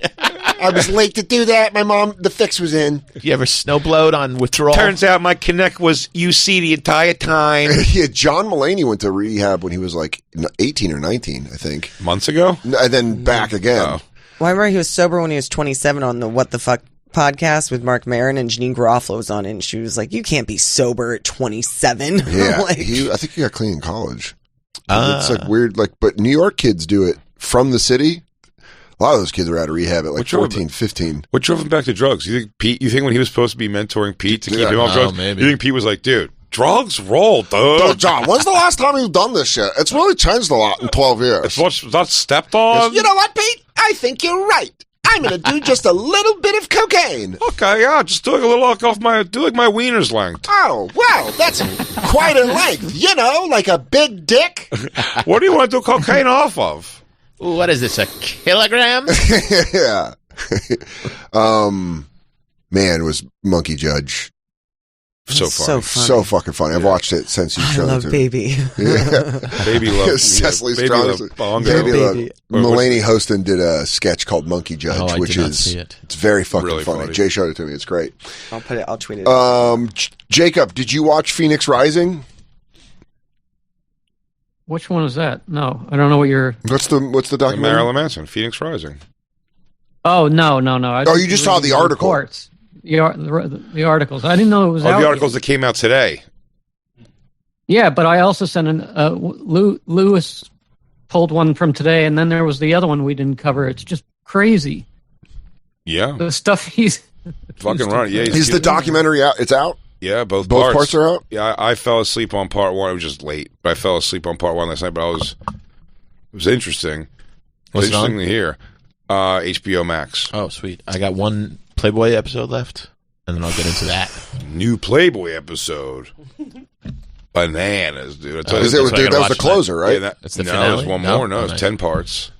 I was late to do that. My mom, the fix was in. You ever snowblowed on withdrawal? Turns out my connect was UC the entire time. Yeah, John Mulaney went to rehab when he was like 18 or 19, I think. Months ago? And then back again. Oh. Well, I remember he was sober when he was 27 on the What the Fuck podcast with Mark Maron, and Janine Garofalo was on it, and she was like, you can't be sober at 27. Yeah, Like, I think he got clean in college. It's like weird, but New York kids do it from the city. A lot of those kids are out of rehab at like 14, 15. What drove him back to drugs? You think Pete? You think when he was supposed to be mentoring Pete to keep him off drugs? Maybe. You think Pete was like, dude, drugs roll, dude. John, when's the last time you've done this shit? It's really changed a lot in 12 years. It's not stepped on. You know what, Pete? I think you're right. I'm going to do just a little bit of cocaine. Okay, yeah, just doing a little off my, do like my wiener's length. Oh, wow, that's quite a length. You know, like a big dick. What do you want to do cocaine off of? Ooh, what is this, a kilogram? Yeah. Man, was Monkey Judge So funny. so fucking funny. I've watched it since you I showed love it to Baby. me. Yeah. Baby love. Cecily Baby Strong. love bongo. Baby love. Baby. Mulaney Hostin did a sketch called Monkey Judge, Oh, I which did not is see it. it's very fucking Really funny. funny. Jay showed it to me. It's great. I'll tweet it. Jacob, did you watch Phoenix Rising? Which one is that? No, I don't know what you're. What's the documentary? Marilyn Manson, Phoenix Rising. Oh no. I Oh, you just saw the article. Reports. The articles. I didn't know it was out The yet. articles that came out today. Yeah, but I also sent an Lewis pulled one from today, and then there was the other one we didn't cover. It's just crazy. Yeah. The stuff he's fucking right. Yeah, Is the documentary out? It's out? Yeah, both parts are out? Yeah, I fell asleep on part one. It was just late, but I fell asleep on part one last night, but it was interesting. What's interesting to hear. HBO Max. Oh, sweet. I got one Playboy episode left, and then I'll get into that. New Playboy episode. Bananas, dude. That was the closer, right? Yeah, That's the no, finale? there's one No? more. No, Oh, it's nice. 10 parts.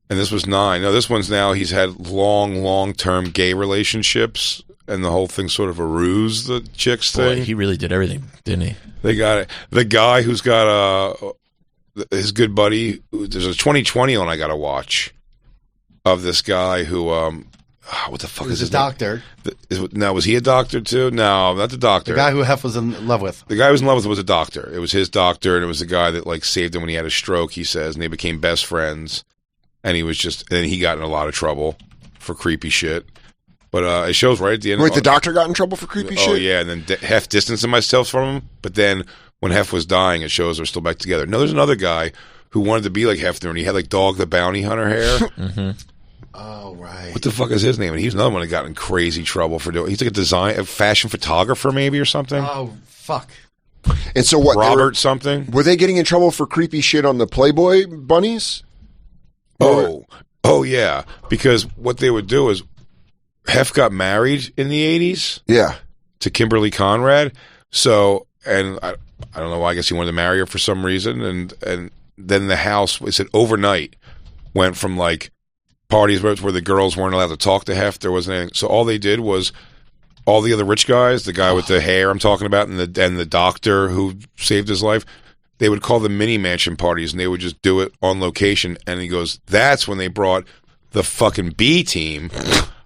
And this was 9. No, this one's now, he's had long-term gay relationships, and the whole thing's sort of a ruse, the chicks Boy, thing. he really did everything, didn't he? They got it. The guy who's got his good buddy, there's a 2020 one I got to watch of this guy who, what the fuck is his a doctor. Now, was he a doctor too? No, not the doctor. The guy who Hef was in love with. The guy who was in love with was a doctor. It was his doctor, and it was the guy that like saved him when he had a stroke, he says, and they became best friends. And he was then he got in a lot of trouble for creepy shit. But it shows right at the end. Wait, the doctor got in trouble for creepy shit? Oh, yeah, and then Hef distanced himself from him. But then when Hef was dying, it shows they're still back together. No, there's another guy who wanted to be like Hefner, and he had like Dog the Bounty Hunter hair. Mm-hmm. Oh, right. What the fuck is his name? And he's another one that got in crazy trouble for doing. He's like a fashion photographer, maybe, or something. Oh, fuck. And so what? Robert something. Were they getting in trouble for creepy shit on the Playboy bunnies? Oh yeah. Because what they would do is, Hef got married in the 80s. Yeah. To Kimberly Conrad. So, and I don't know why. I guess he wanted to marry her for some reason. And then the house, it said overnight, went from like parties where the girls weren't allowed to talk to Hef. There wasn't anything. So all they did was all the other rich guys, the guy with the hair I'm talking about, and the doctor who saved his life, they would call them mini mansion parties, and they would just do it on location. And he goes, that's when they brought the fucking B team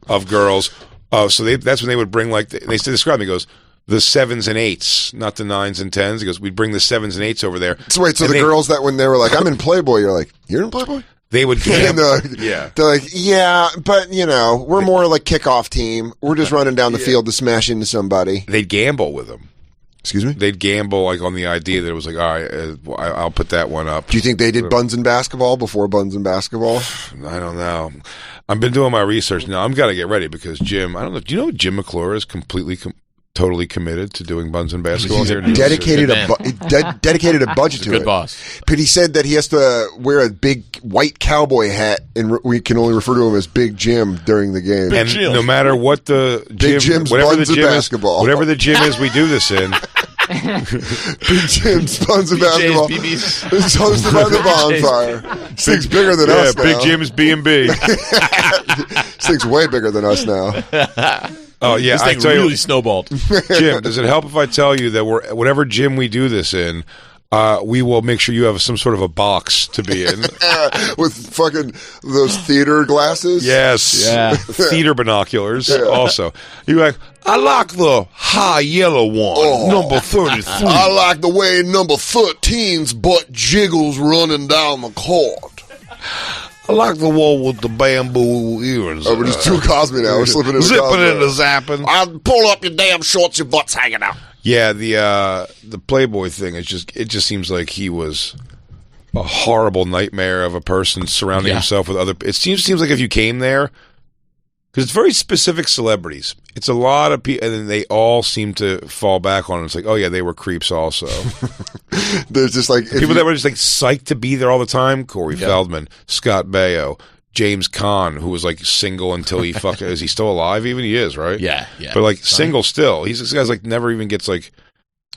of girls. So that's when they would bring like they describe. He goes, the 7s and 8s, not the 9s and 10s. He goes, we'd bring the 7s and 8s over there. So wait, so the girls that when they were like, I'm in Playboy, you're like, you're in Playboy? They would gamble. Yeah. They're like, yeah, but, we're more like kickoff team. We're just running down the field to smash into somebody. They'd gamble with them. Excuse me? They'd gamble like on the idea that it was like, all right, I'll put that one up. Do you think they did Buns and Basketball before Buns and Basketball? I don't know. I've been doing my research now. I'm got to get ready because Jim, I don't know. Do you know Jim McClure is totally committed to doing Buns and Basketball here? Dedicated dedicated a budget to it. Good boss. But he said that he has to wear a big white cowboy hat, and we can only refer to him as Big Jim during the game. And no matter what the Big Jim's Buns and Basketball, whatever the gym is, we do this in. Big Jim's Buns and Basketball. It's hosted by the Bonfire. This thing's bigger than us now. Big Jim's B&B. This thing's way bigger than us now. Oh yeah, this thing really snowballed. Jim, does it help if I tell you that whatever gym we do this in, we will make sure you have some sort of a box to be in with fucking those theater glasses. Yes, yeah, theater binoculars. Yeah. Also, you're like, I like the high yellow one, number 33. I like the way number 13's butt jiggles running down the court. I like the one with the bamboo earrings. Oh, we're just too Cosby now. We're slipping into Zipping Cosby. into zapping. I'll pull up your damn shorts, your butt's hanging out. Yeah, the Playboy thing is it just seems like he was a horrible nightmare of a person surrounding himself with other. It seems like if you came there, because it's very specific celebrities. It's a lot of people, and then they all seem to fall back on it. It's like, oh yeah, they were creeps also. There's just like people that were just like psyched to be there all the time. Corey Feldman, Scott Baio, James Caan, who was like single until he fucking is he still alive? Even he is, right? Yeah. But like single still. This guy's like never even gets like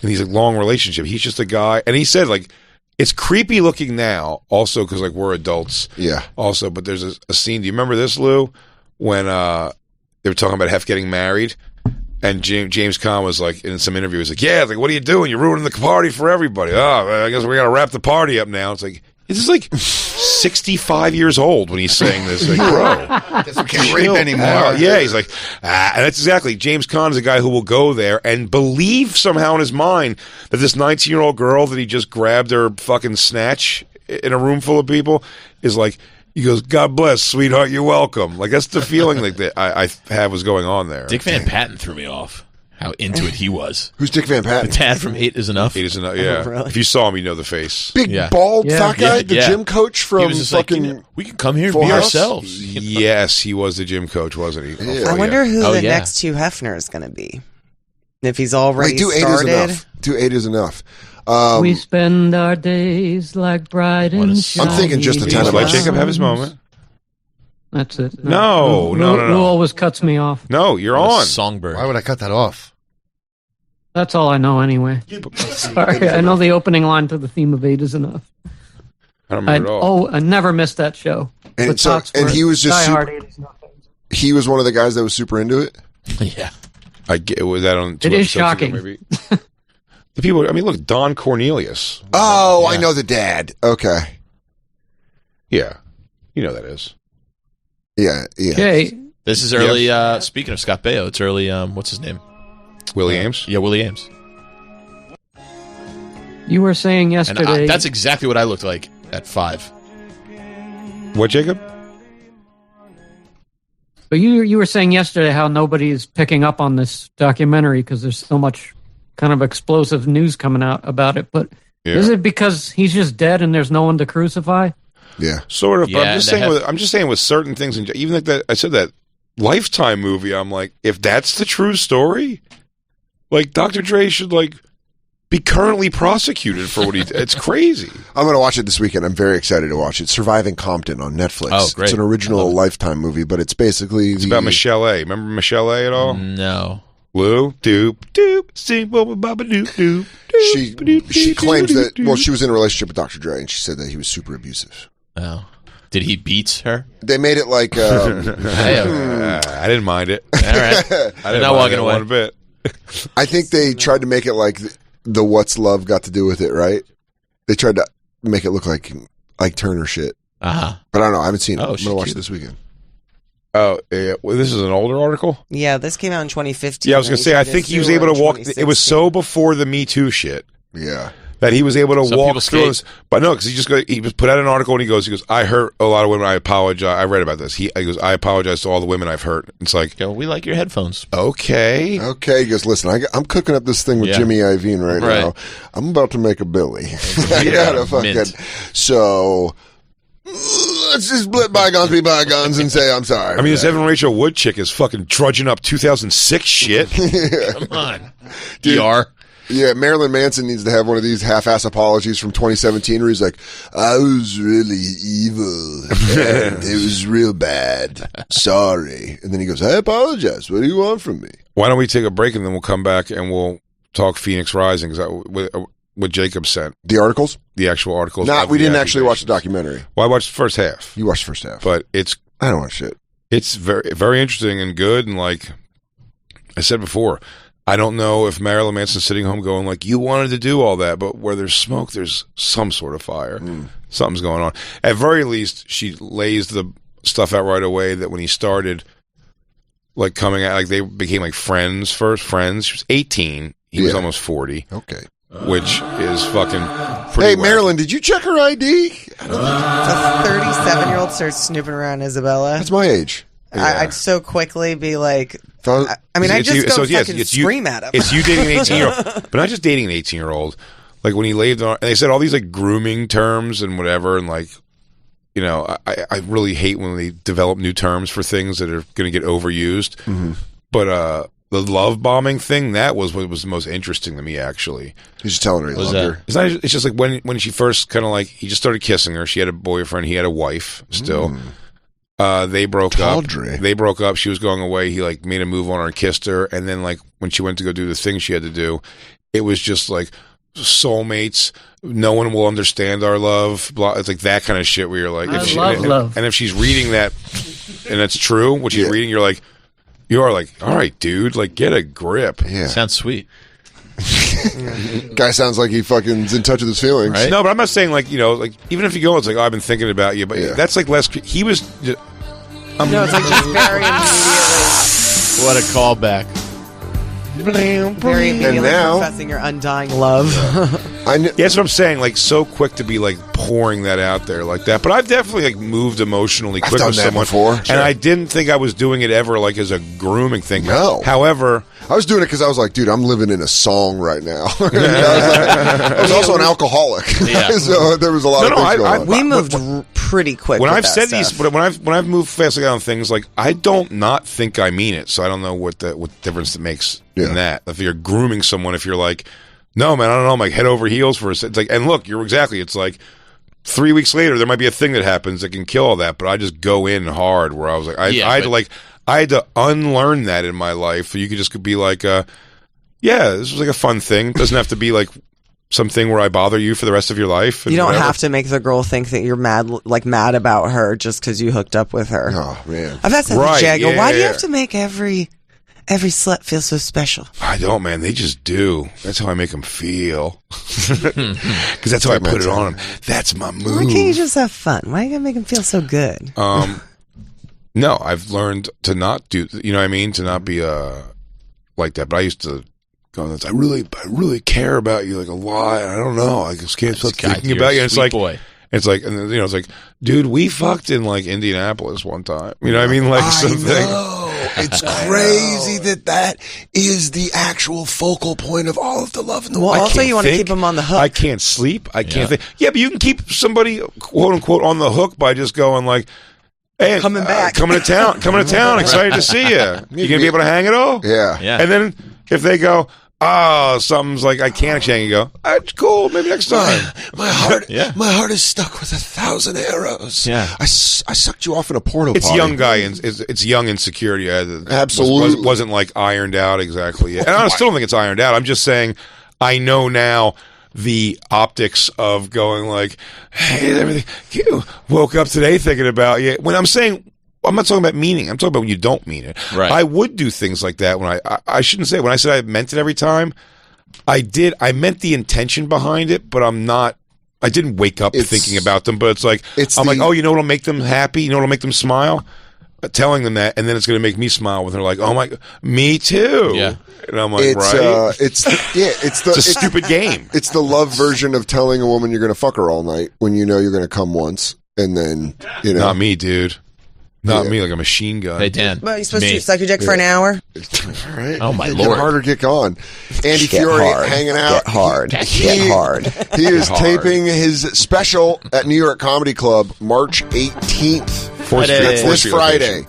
in these like long relationship. He's just a guy, and he said like it's creepy looking now. Also because like we're adults. Yeah. Also, but there's a scene. Do you remember this, Lou? When they were talking about Hef getting married, and James Caan was like in some interview, he was like, "Yeah, like what are you doing? You're ruining the party for everybody. Oh, I guess we got to wrap the party up now." It's like this is like 65 years old when he's saying this. Like, bro, guess we can't rape anymore. Yeah, he's like, and that's exactly. James Caan is a guy who will go there and believe somehow in his mind that this 19-year-old girl that he just grabbed her fucking snatch in a room full of people is like. He goes, God bless, sweetheart, you're welcome. Like, that's the feeling like that I have was going on there. Dick Van Patten threw me off. how into it he was. Who's Dick Van Patten? The dad from 8 is Enough. 8 is enough. Yeah. Oh, really? If you saw him, you know the face. Big bald fat guy, the gym coach from he was just fucking. like, we can come here and Full be House? ourselves. Yes, he was the gym coach, wasn't he? Yeah. I wonder who Oh, the yeah. next Hugh Hefner is going to be. If he's already Wait, do 8 started. is enough. Do 8 is enough. We spend our days like bright What a and song. shiny. I'm thinking just a Please ton of let us. Jacob have his moment. That's it. No, no. Lou always cuts me off. No, you're What a on. Songbird. Why would I cut that off? That's all I know anyway. Sorry, I know the opening line to the theme of 8 is enough. I don't remember at all. I never missed that show. And With so, Tots and were he was just diehard super, 8 is enough. he was one of the guys that was super into it. Yeah. Was that on 2 It is episodes ago, shocking. maybe? The people. I mean, look, Don Cornelius. Oh, I know the dad. Okay. Yeah, you know that is. Yeah. Okay. This is early, speaking of Scott Baio, it's early, what's his name? Willie Ames. Yeah, Willie Ames. You were saying And yesterday. that's exactly what I looked like at 5. What, Jacob? But you were saying yesterday how nobody's picking up on this documentary because there's so much kind of explosive news coming out about it. But is it because he's just dead and there's no one to crucify? Yeah, sort of. But Yeah, I'm just saying with certain things, and even like that. I said that Lifetime movie. I'm like, if that's the true story, like Dr. Dre should like be currently prosecuted for what he. It's crazy. I'm going to watch it this weekend. I'm very excited to watch it. Surviving Compton on Netflix. Oh, great. It's an original Lifetime movie, but it's basically It's about Michelle A. Remember Michelle A. at all? No. Lou, doop, doop, sing, baba, baba, doop, doop. She claims that, well, she was in a relationship with Dr. Dre, and she said that he was super abusive. Oh. Did he beat her? They made it like... I didn't mind it. All right. I didn't not mind walking it away. one bit. I think they tried to make it like the What's Love got to do with it, right? They tried to make it look like Turner shit. Uh-huh. But I don't know. I haven't seen it. Oh, I'm going to watch cute. it this weekend. Oh, yeah. Well, this is an older article? Yeah, this came out in 2015. Yeah, I was going to say, I think he was able to walk. It was 2016. so before the Me Too shit. Yeah. That he was able to Some walk people through this. But no, because he was put out an article and he goes, I hurt a lot of women. I apologize. I read about this. He goes, I apologize to all the women I've hurt. It's like, Yo, we like your headphones. okay. Okay, he goes, listen, I'm cooking up this thing with Yeah. Jimmy Iovine right now. I'm about to make a Billy. I gotta fucking... mint. So... let's just let bygones be bygones and say I'm sorry. I mean, this Evan Rachel Wood chick is fucking trudging up 2006 shit. Come on. Dude. DR. Yeah, Marilyn Manson needs to have one of these half-ass apologies from 2017 where he's like, I was really evil and it was real bad. Sorry. And then he goes, I apologize. What do you want from me? Why don't we take a break and then we'll come back and we'll talk Phoenix Rising, what Jacob sent. The articles? The actual articles. Nah, of we the didn't actually watch the accusations. documentary. Well, I watched the first half. You watched the first half. But it's I don't watch shit. It's very, very interesting and good. And like I said before, I don't know if Marilyn Manson's sitting home going like, you wanted to do all that, but where there's smoke, there's some sort of fire. Something's going on. At very least, she lays the stuff out right away that when he started like coming out, like they became like friends first. Friends. She was 18. He was almost 40. Okay. Which is fucking pretty Hey, wacky. Marilyn, did you check her ID? A 37-year-old starts snooping around Isabella. That's my age. I'd so quickly be like, Thought- I mean, I It's just you- go so, yes, fucking it's you- scream at him. It's you dating an 18-year-old, but not just dating an 18-year-old. Like when he laid on, and they said all these like grooming terms and whatever, and like, you know, I really hate when they develop new terms for things that are going to get overused. But the love bombing thing, that was what was the most interesting to me, actually. He's just telling her he loved her. It's not. It's just like when she first kind of like he just started kissing her. She had a boyfriend. He had a wife still. They broke up. They broke up. She was going away. He like made a move on her and kissed her. And then like when she went to go do the thing she had to do, it was just like soulmates. No one will understand our love. Blah. It's like that kind of shit where you're like, I love love. And if she's reading that, and it's true, what she's reading, you're like, you are like, all right, dude, like get a grip. Yeah, sounds sweet. Guy sounds like he fucking is in touch with his feelings. Right? No, but I'm not saying like, you know, like even if you go, it's like, oh, I've been thinking about you, but that's like less. He was. No, it's like just very immediately. What a callback. Very immediately now- professing your undying love. That's what I'm saying. Like so quick to be like pouring that out there like that. But I've definitely like moved emotionally quick done with that someone before. and I didn't think I was doing it ever like as a grooming thing. No. However, I was doing it because I was like, dude, I'm living in a song right now. I was also an alcoholic, so there was a lot of things going on. We moved pretty quick. When with I've that said stuff. these, when I've moved fast on things, like I don't not think I mean it, so I don't know what difference it makes in that. If you're grooming someone, if you're like, no, man, I don't know, I'm like head over heels for a second. It's like, and look, it's like 3 weeks later, there might be a thing that happens that can kill all that, but I just go in hard where I was like, I had to unlearn that in my life. You could just be like, this was like a fun thing. It doesn't have to be like something where I bother you for the rest of your life. You don't have to make the girl think that you're mad about her just because you hooked up with her. Oh, man. I've asked that to Jay. I go, why do you have to make every slut feel so special? I don't, man. They just do. That's how I make them feel. Because that's how I put it on them. That's my move. Why can't you just have fun? Why you gotta make them feel so good? No, I've learned to not do. You know what I mean? To not be like that. But I used to go. I really care about you like a lot. I don't know. I just can't stop thinking about you. And it's like, it's like, and it's like, dude, we fucked in like Indianapolis one time. You know what I mean? Like something. It's crazy that is the actual focal point of all of the love in the world. Well, also you want to keep them on the hook. I can't sleep. I can't think. Yeah, but you can keep somebody quote unquote on the hook by just going like, hey, coming back, coming to town, excited to see you. You gonna be able to hang it all? Yeah. And then if they go, something's like I can't hang, you go, it's cool, maybe next time. My heart is stuck with 1,000 arrows. Yeah. I sucked you off in a porta potty. It's young guy and it's young insecurity. Absolutely. Wasn't like ironed out exactly yet. And I still don't think it's ironed out. I'm just saying I know now the optics of going like, hey, everything. You woke up today thinking about you. When I'm saying, I'm not talking about meaning. I'm talking about when you don't mean it. Right. I would do things like that when I shouldn't say it. When I said I meant it every time, I did. I meant the intention behind it, but I didn't wake up thinking about them, but I'm like, oh, you know what'll make them happy? You know what'll make them smile? Telling them that, and then it's going to make me smile when they're like, "Oh my, me too." Yeah, and I'm like, right? It's a stupid game. It's the love version of telling a woman you're going to fuck her all night when you know you're going to come once, and then Not me, dude. Not me, like a machine gun. Hey, Dan. Well, you're supposed to suck your dick for an hour? All right. Oh, my Get Lord. harder, get gone. Andy Fiori hanging out. Get hard. Get hard. He is taping his special at New York Comedy Club March 18th. That's this Friday.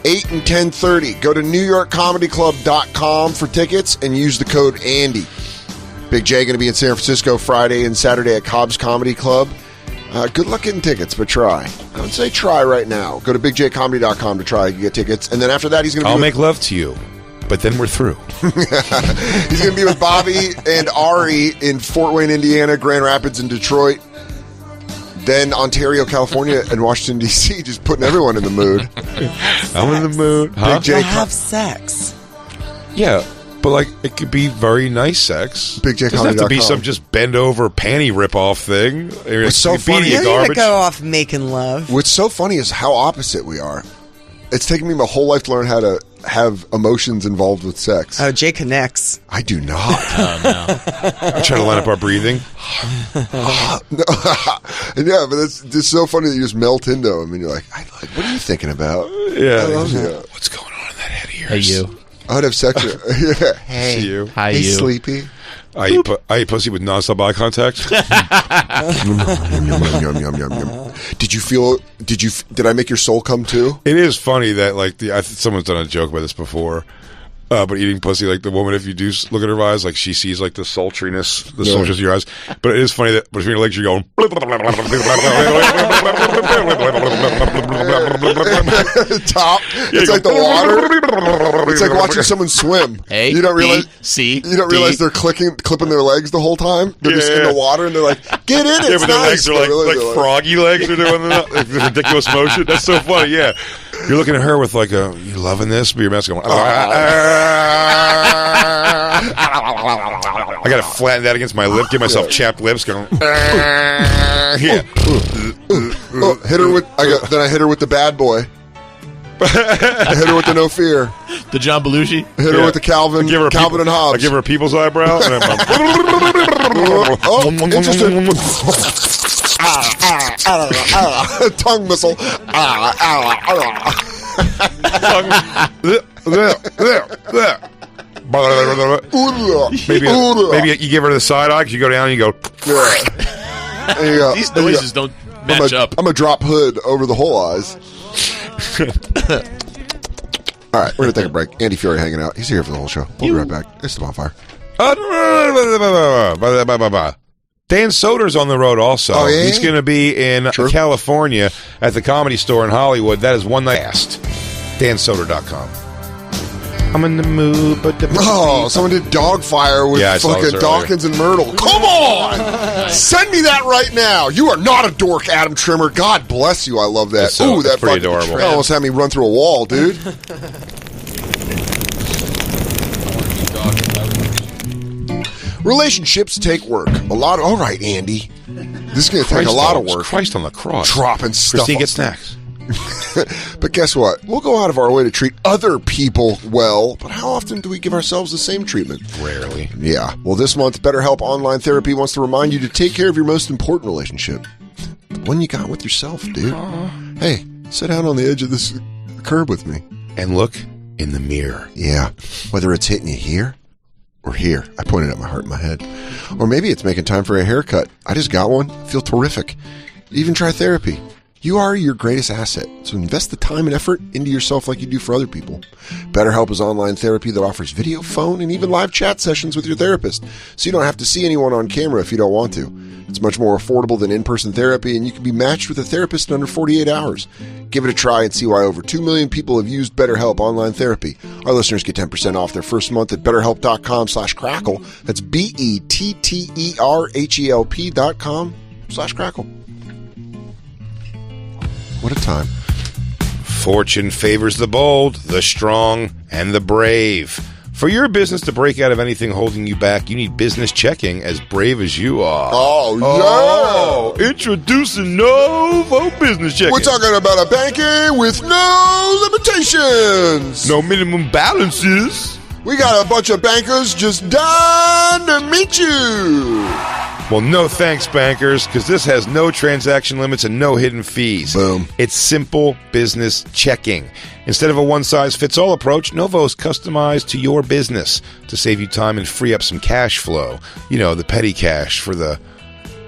8 and 10:30. Go to NewYorkComedyClub.com for tickets and use the code Andy. Big J going to be in San Francisco Friday and Saturday at Cobb's Comedy Club. Good luck getting tickets, but try. I would say try right now. Go to BigJComedy.com to try to get tickets. And then after that, he's going to be I'll make love to you, but then we're through. He's going to be with Bobby and Ari in Fort Wayne, Indiana, Grand Rapids, and Detroit. Then Ontario, California, and Washington, D.C., just putting everyone in the mood. I'm in the mood. Huh? Big J have sex. Yeah. But, like, it could be very nice sex. BigJComedy.com. It doesn't have to be some just bend-over panty rip-off thing. What's so funny? You're going to go off making love. What's so funny is how opposite we are. It's taken me my whole life to learn how to have emotions involved with sex. Oh, Jay connects. I do not. Oh, no. I try to line up our breathing. Yeah, but it's just so funny that you just melt into them and you're like, what are you thinking about? Yeah. I love you. What's going on in that head of yours? Hey, you. I would have sex with yeah. Hey, you. Hi, hey, you. Sleepy. I eat pussy with nonstop eye contact. Yum, yum, yum, yum. Did I make your soul come too? It is funny that like someone's done a joke about this before. But eating pussy, like the woman, if you do look at her eyes, like she sees like the sultriness, sultriness of your eyes. But it is funny that between your legs, you're going. Top. It's like the water. It's like watching someone swim. A, you don't realize. B, C, you don't realize they're clipping their legs the whole time. They're just in the water and they're like, get in it. Yeah, it's but their nice. legs are like froggy legs are doing that like, ridiculous motion. That's so funny. Yeah, you're looking at her with like a you loving this, but your mouth's going. I gotta flatten that against my lip, give myself chapped lips, going. Yeah. Hit her with. Then I hit her with the bad boy. I hit her with the no fear. The John Belushi. Hit her with the Calvin. Calvin and Hobbes. I give her a people's eyebrow. And I'm interesting. Tongue missile. maybe you give her the side eye because you go down and you go. Yeah. There you go. These noises don't match up. I'm a drop hood over the whole eyes. All right, we're going to take a break. Andy Fiori hanging out. He's here for the whole show. We'll be right back. It's the Bonfire. Dan Soder's on the road also. Oh, yeah? He's going to be in California at the Comedy Store in Hollywood. That is one night past. DanSoder.com. I'm in the mood, but someone did Dogfire with fucking Dawkins and Myrtle. Come on! Send me that right now. You are not a dork, Adam Trimmer. God bless you. I love that. Ooh, that's pretty adorable. That almost had me run through a wall, dude. Relationships take work. All right, Andy. This is going to take a lot of work. Christ on the cross. Dropping stuff. Christine, get snacks. But guess what? We'll go out of our way to treat other people well, but how often do we give ourselves the same treatment? Rarely. Yeah. Well, this month, BetterHelp Online Therapy wants to remind you to take care of your most important relationship. The one you got with yourself, dude. Hey, sit down on the edge of this curb with me. And look in the mirror. Yeah. Whether it's hitting you here or here. I pointed at my heart in my head. Or maybe it's making time for a haircut. I just got one. I feel terrific. Even try therapy. You are your greatest asset, so invest the time and effort into yourself like you do for other people. BetterHelp is online therapy that offers video, phone, and even live chat sessions with your therapist, so you don't have to see anyone on camera if you don't want to. It's much more affordable than in-person therapy, and you can be matched with a therapist in under 48 hours. Give it a try and see why over 2 million people have used BetterHelp Online Therapy. Our listeners get 10% off their first month at BetterHelp.com/crackle. That's BetterHelp.com/crackle. What a time. Fortune favors the bold, the strong, and the brave. For your business to break out of anything holding you back, you need business checking as brave as you are. Oh, yeah. Introducing Novo Business Checking. We're talking about a banking with no limitations. No minimum balances. We got a bunch of bankers just dying to meet you. Well, no thanks, bankers, because this has no transaction limits and no hidden fees. Boom. It's simple business checking. Instead of a one-size-fits-all approach, Novo is customized to your business to save you time and free up some cash flow. You know, the petty cash for the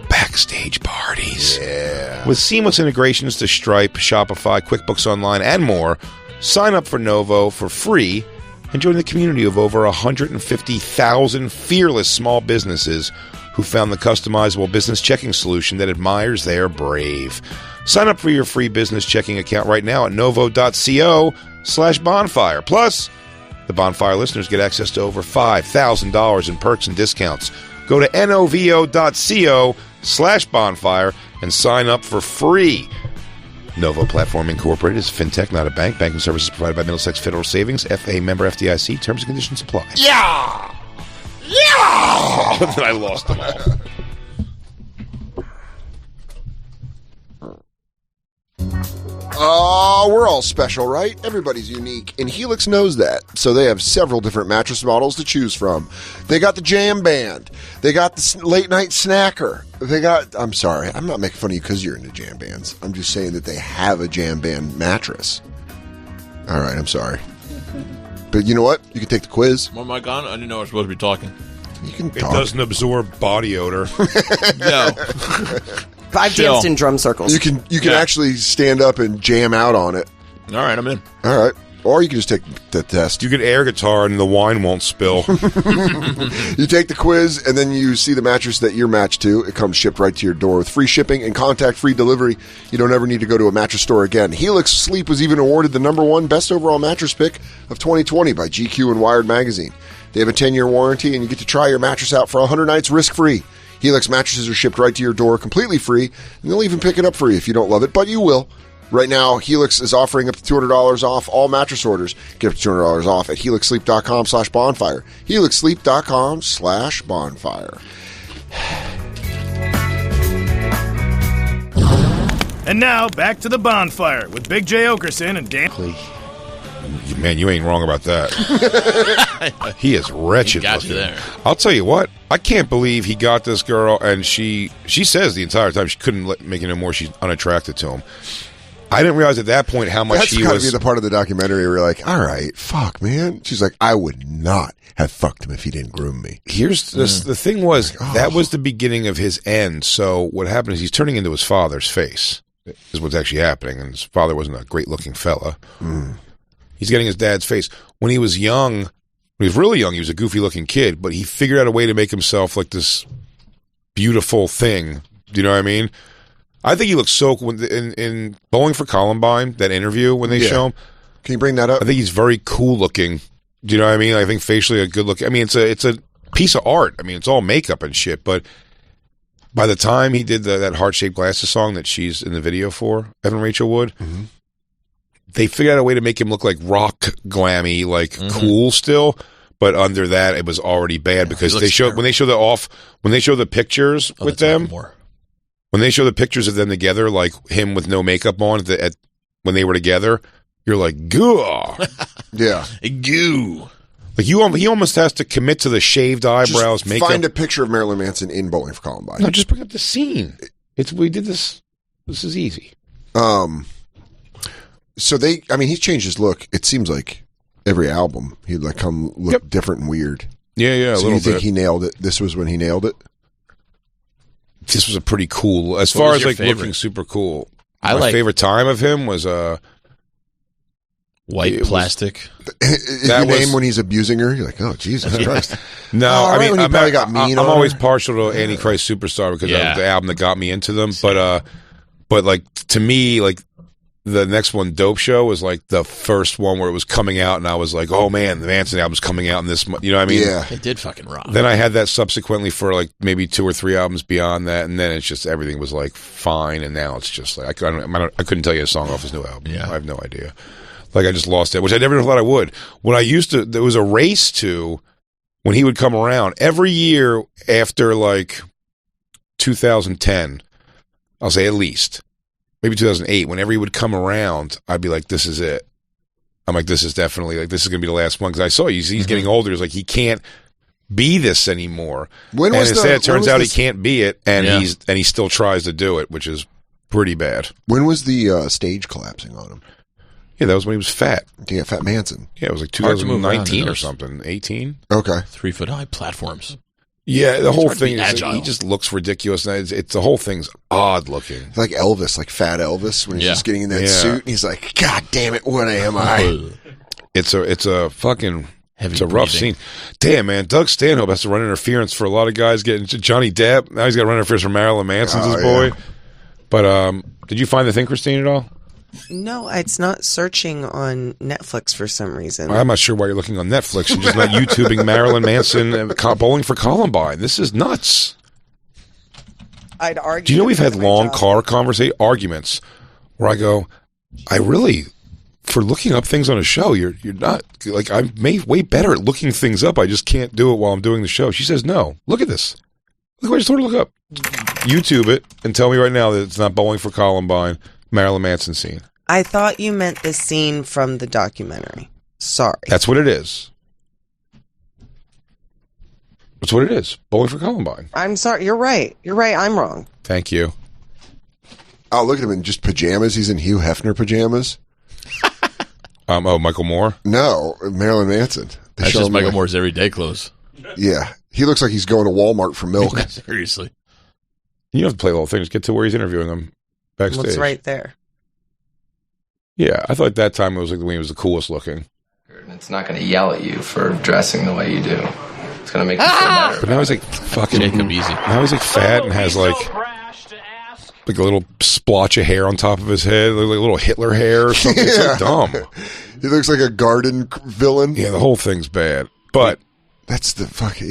backstage parties. Yeah. With seamless integrations to Stripe, Shopify, QuickBooks Online, and more, sign up for Novo for free and join the community of over 150,000 fearless small businesses who found the customizable business checking solution that admires their brave. Sign up for your free business checking account right now at novo.co/bonfire. Plus, the Bonfire listeners get access to over $5,000 in perks and discounts. Go to novo.co/bonfire and sign up for free. Novo Platform Incorporated is fintech, not a bank. Banking services provided by Middlesex Federal Savings, FA member FDIC. Terms and conditions apply. Yeah! Yeah! Then I lost them all. We're all special, right? Everybody's unique, and Helix knows that. So they have several different mattress models to choose from. They got the Jam Band. They got the Late Night Snacker. I'm sorry, I'm not making fun of you because you're into Jam Bands. I'm just saying that they have a Jam Band mattress. All right, I'm sorry. But you know what? You can take the quiz. What am I gone? I didn't know I was supposed to be talking. You can It talk. doesn't absorb body odor. No. I've danced in drum circles. You can actually stand up and jam out on it. All right, I'm in. All right. Or you can just take the test. You can air guitar and the wine won't spill. You take the quiz, and then you see the mattress that you're matched to. It comes shipped right to your door with free shipping and contact-free delivery. You don't ever need to go to a mattress store again. Helix Sleep was even awarded the #1 best overall mattress pick of 2020 by GQ and Wired Magazine. They have a 10-year warranty, and you get to try your mattress out for 100 nights risk-free. Helix mattresses are shipped right to your door completely free, and they'll even pick it up for you if you don't love it, but you will. Right now, Helix is offering up to $200 off all mattress orders. Get up to $200 off at helixsleep.com/bonfire. helixsleep.com/bonfire. And now, back to the Bonfire with Big J. Okerson and Dan. Man, you ain't wrong about that. He is wretched. He got you there. I'll tell you what. I can't believe he got this girl, and she says the entire time she couldn't make it no more. She's unattracted to him. I didn't realize at that point how much That's he gotta was. be the part of the documentary where you're like, all right, fuck, man. She's like, I would not have fucked him if he didn't groom me. Here's this, the thing was, that was the beginning of his end. So what happened is he's turning into his father's face, is what's actually happening. And his father wasn't a great looking fella. He's getting his dad's face. When he was young, when he was really young, he was a goofy looking kid, but he figured out a way to make himself like this beautiful thing. Do you know what I mean? I think he looks so in Bowling for Columbine, that interview when they show him. Can you bring that up? I think he's very cool looking. Do you know what I mean? I think facially a good look. I mean, it's a piece of art. I mean, it's all makeup and shit. But by the time he did that Heart-Shaped Glasses song that she's in the video for, Evan Rachel Wood, they figured out a way to make him look like rock glammy, like cool still. But under that, it was already bad because when they show the pictures with them. When they show the pictures of them together, like him with no makeup on when they were together, you're like, goo. Yeah. Goo. Like he almost has to commit to the shaved eyebrows, Just makeup. find a picture of Marilyn Manson in Bowling for Columbine. No, just bring up the scene. We did this. This is easy. So he's changed his look. It seems like every album he'd like come look different and weird. Yeah, so you think he nailed it? This was when he nailed it? This was a pretty cool, as far as like looking super cool. My favorite time of him was white plastic. That name when he's abusing her. You're like, oh Jesus Christ! No, I mean, when he probably got mean. I'm always partial to Antichrist Superstar because that was the album that got me into them. But like to me, like the next one, Dope Show, was like the first one where it was coming out, and I was like, oh man, the Manson album's coming out in this month. You know what I mean? Yeah, it did fucking rock. Then I had that subsequently for like maybe 2 or 3 albums beyond that, and then it's just everything was like fine, and now it's just like I couldn't tell you a song off his new album. Yeah, I have no idea. Like I just lost it, which I never thought I would. When I used to, there was a race to when he would come around every year after like 2010. I'll say at least. Maybe 2008, whenever he would come around, I'd be like, this is it. I'm like, this is definitely, like, this is going to be the last one. Because I saw he's getting older. It's like, he can't be this anymore. It turns out he can't be it, and he still tries to do it, which is pretty bad. When was the stage collapsing on him? Yeah, that was when he was fat. Yeah, Fat Manson. Yeah, it was like 2019 or something. 18? Okay. 3-foot-high platforms. Yeah, the whole thing is he just looks ridiculous. And it's the whole thing's odd looking. It's like Elvis, like Fat Elvis, when he's just getting in that suit, and he's like, God damn it, what am I? It's a fucking it's a rough scene. Damn, man, Doug Stanhope has to run interference for a lot of guys getting Johnny Depp. Now he's got to run interference for Marilyn Manson's his boy. But did you find the thing, Christine, at all? No, it's not searching on Netflix for some reason. I'm not sure why you're looking on Netflix. You're just not YouTubing Marilyn Manson Bowling for Columbine. This is nuts. I'd argue. Do you know we've had long car arguments where I go, I really, for looking up things on a show, you're not, like, I'm way better at looking things up. I just can't do it while I'm doing the show. She says, no, look at this. Look what I just told her to look up. YouTube it and tell me right now that it's not Bowling for Columbine. Marilyn Manson scene. I thought you meant the scene from the documentary. Sorry. That's what it is. That's what it is. Bowling for Columbine. I'm sorry. You're right. You're right. I'm wrong. Thank you. Oh, look at him in just pajamas. He's in Hugh Hefner pajamas. Michael Moore? No, Marilyn Manson. That's just Michael Moore's everyday clothes. Yeah. He looks like he's going to Walmart for milk. Seriously. You don't have to play the whole thing. Just get to where he's interviewing them. Backstage. What's right there? Yeah, I thought at that time it was like when he was the coolest looking. It's not going to yell at you for dressing the way you do. It's going to make you feel better. But now he's like fucking Jacob Easy. Now he's like fat and has like a little splotch of hair on top of his head, like a little Hitler hair or something. It's like dumb. He looks like a garden villain. Yeah, the whole thing's bad. But that's the fucking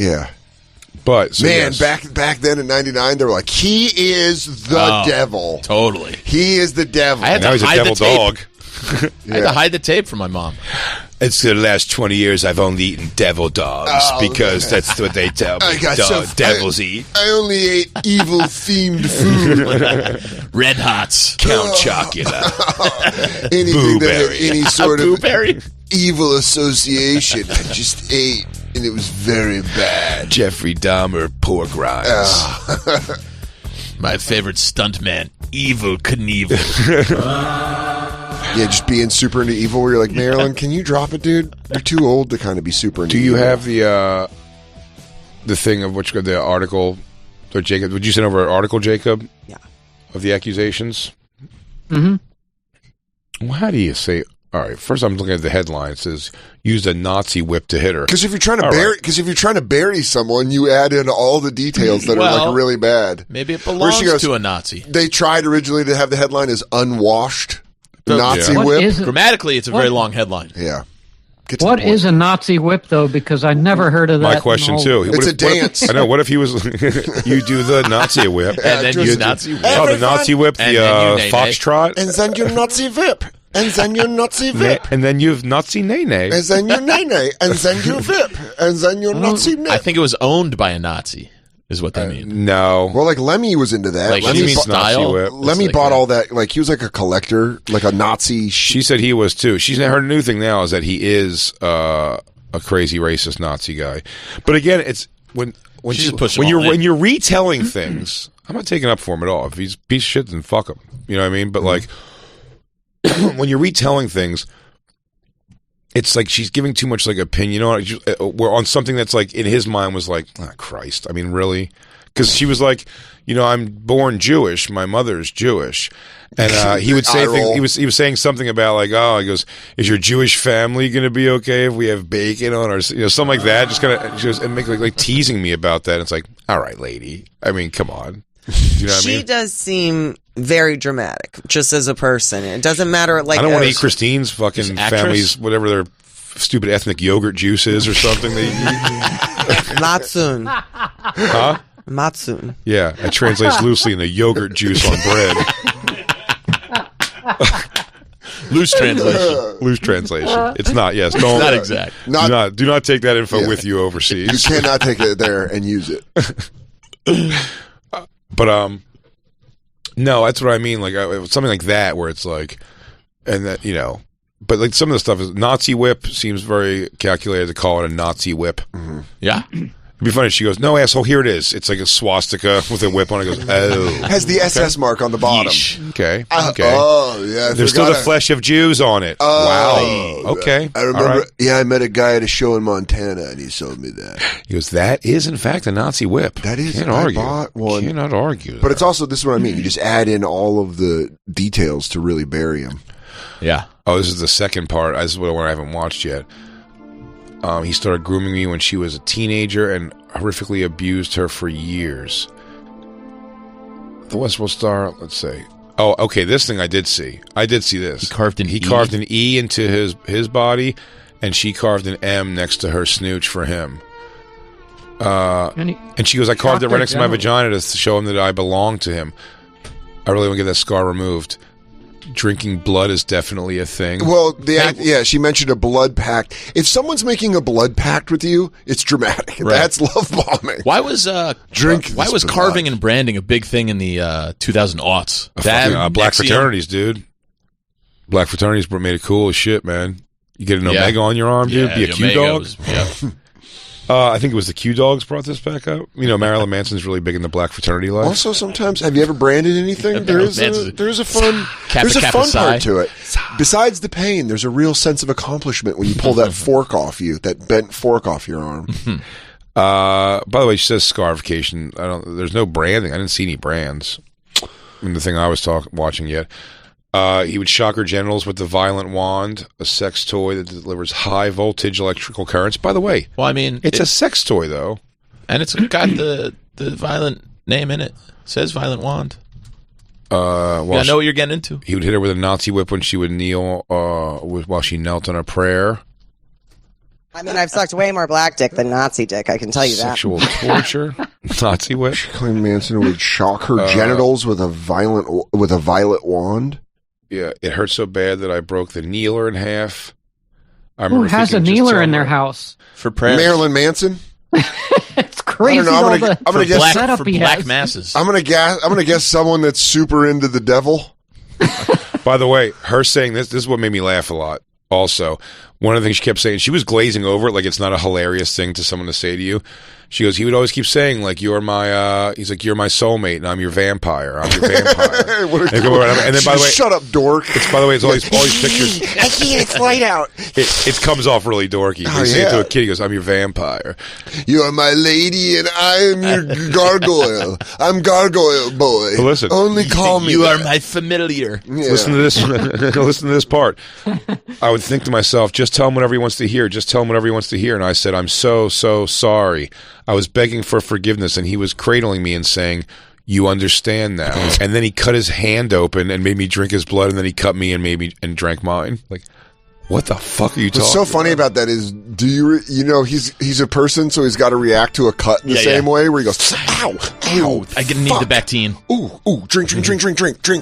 But man, back then in '99, they were like, "He is the devil." Totally, he is the devil. I had to now he's a devil dog. I had to hide the tape from my mom. It's the last 20 years I've only eaten devil dogs because that's what they tell me. Devils eat. I only ate evil themed food. Red Hots, Count Chocula, anything that had any sort of Blueberry. Evil association. I just ate. And it was very bad. Jeffrey Dahmer, pork rinds. My favorite stuntman, Evil Knievel. Yeah, just being super into evil. Where you're like, Marilyn, can you drop it, dude? You're too old to kind of be super into. Do you evil. have the thing of the article? Or Jacob, would you send over an article, Jacob? Yeah. Of the accusations. Mm-hmm. Well, how do you say? All right, first I'm looking at the headline. It says, "Used a Nazi whip to hit her." Because if you're trying to bury someone, you add in all the details that are like really bad. Maybe it belongs to a Nazi. They tried originally to have the headline as "unwashed Nazi whip." Grammatically, it's a very long headline. Yeah. What is a Nazi whip, though? Because I never heard of that. My question too. It's a dance. I know. What if he was? You do the Nazi whip, and then you Nazi whip. Oh, the Nazi whip, the foxtrot, and then you Nazi whip, and then you Nazi whip, and then you've Nazi nay, and then you nay, and then you whip, and then you Nazi nay. I think it was owned by a Nazi. Is what they mean. No. Well, like Lemmy was into that. Like Lemmy style. Lemmy bought all that. Like he was like a collector, like a Nazi. She said he was too. Her new thing now is that he is a crazy racist Nazi guy. But again, it's when you're retelling things. I'm not taking up for him at all. If he's a piece of shit, then fuck him. You know what I mean? But like when you're retelling things, it's like she's giving too much like opinion. You know, we're on something that's like in his mind was like, oh, Christ. I mean, really? Because she was like, I'm born Jewish. My mother's Jewish, and he would say things. He was saying something about like, oh, he goes, is your Jewish family going to be okay if we have bacon on our, something like that. Just kind of and make like teasing me about that. And it's like, all right, lady. I mean, come on. Do you know what I mean? She does seem very dramatic, just as a person. It doesn't matter. Like I don't want to eat Christine's fucking family's whatever their stupid ethnic yogurt juice is or something. They Matsun. Huh? Matsun. Yeah, it translates loosely into yogurt juice on bread. Loose translation. Loose translation. It's not. Yes, don't. It's not exact. Do not take that info with you overseas. You cannot take it there and use it. But no, that's what I mean. Like something like that, where it's like, and that but like some of the stuff is Nazi whip seems very calculated to call it a Nazi whip. Mm-hmm. Yeah. It'd be funny if she goes, no, asshole, here it is. It's like a swastika with a whip on it. Goes, oh. Has the SS mark on the bottom. Yeesh. Okay. Oh, yeah. There's still the flesh of Jews on it. Oh, wow. Okay. I remember, I met a guy at a show in Montana, and he sold me that. He goes, that is, in fact, a Nazi whip. That is. Can't argue. Bought one. Cannot argue. But it's also, this is what I mean. You just add in all of the details to really bury him. Yeah. Oh, this is the second part. This is what I haven't watched yet. He started grooming me when she was a teenager and horrifically abused her for years. The Westworld star, let's say. Oh, okay, this thing I did see. I did see this. He carved an E into his body, and she carved an M next to her snooch for him. And she goes, I carved it right next to my vagina to show him that I belong to him. I really want to get that scar removed. Drinking blood is definitely a thing. Well, she mentioned a blood pact. If someone's making a blood pact with you, it's dramatic. Right. That's love bombing. Why was carving and branding a big thing in the 2000s? Black fraternities, dude. Black fraternities made it cool as shit, man. You get an Omega on your arm, dude. Be a Q dog. I think it was the Q Dogs brought this back up. Marilyn Manson's really big in the black fraternity life. Also, sometimes, have you ever branded anything? There is a fun part to it. Besides the pain, there's a real sense of accomplishment when you pull that fork off you, that bent fork off your arm. By the way, she says scarification. There's no branding. I didn't see any brands in the thing I was watching yet. He would shock her genitals with the violent wand, a sex toy that delivers high voltage electrical currents. By the way, it's a sex toy though, and it's got the violent name in it. It says violent wand. I know what you're getting into. He would hit her with a Nazi whip when she would kneel while she knelt on a prayer. I mean, I've sucked way more black dick than Nazi dick. I can tell you that. Sexual torture, Nazi whip. She claimed Manson would shock her genitals with a violet wand. Yeah, it hurt so bad that I broke the kneeler in half. Who has a kneeler in their house? For prayer? Marilyn Manson? It's crazy. I'm gonna guess for black masses. I'm gonna guess someone that's super into the devil. By the way, her saying this is what made me laugh a lot. Also, one of the things she kept saying, she was glazing over it like it's not a hilarious thing to someone to say to you. She goes, he would always keep saying, like, you're my, he's like, you're my soulmate, and I'm your vampire. I'm your vampire. And then, by the way, shut up, dork. By the way, it's all these pictures. I can't, it's light out. It comes off really dorky. They say it to a kid, he goes, I'm your vampire. You are my lady, and I am your gargoyle. I'm gargoyle boy. But listen. Only call me You that. are my familiar. Yeah. Listen to this. Listen to this part. I would think to myself, just tell him whatever he wants to hear. Just tell him whatever he wants to hear. And I said, I'm so sorry. I was begging for forgiveness, and he was cradling me and saying, you understand now. And then he cut his hand open and made me drink his blood, and then he cut me and made me and drank mine. Like, what the fuck are you talking What's so funny about that is, do you know he's a person, so he's got to react to a cut in the same way, where he goes, ow, ow, I need the Bactine. Ooh, drink,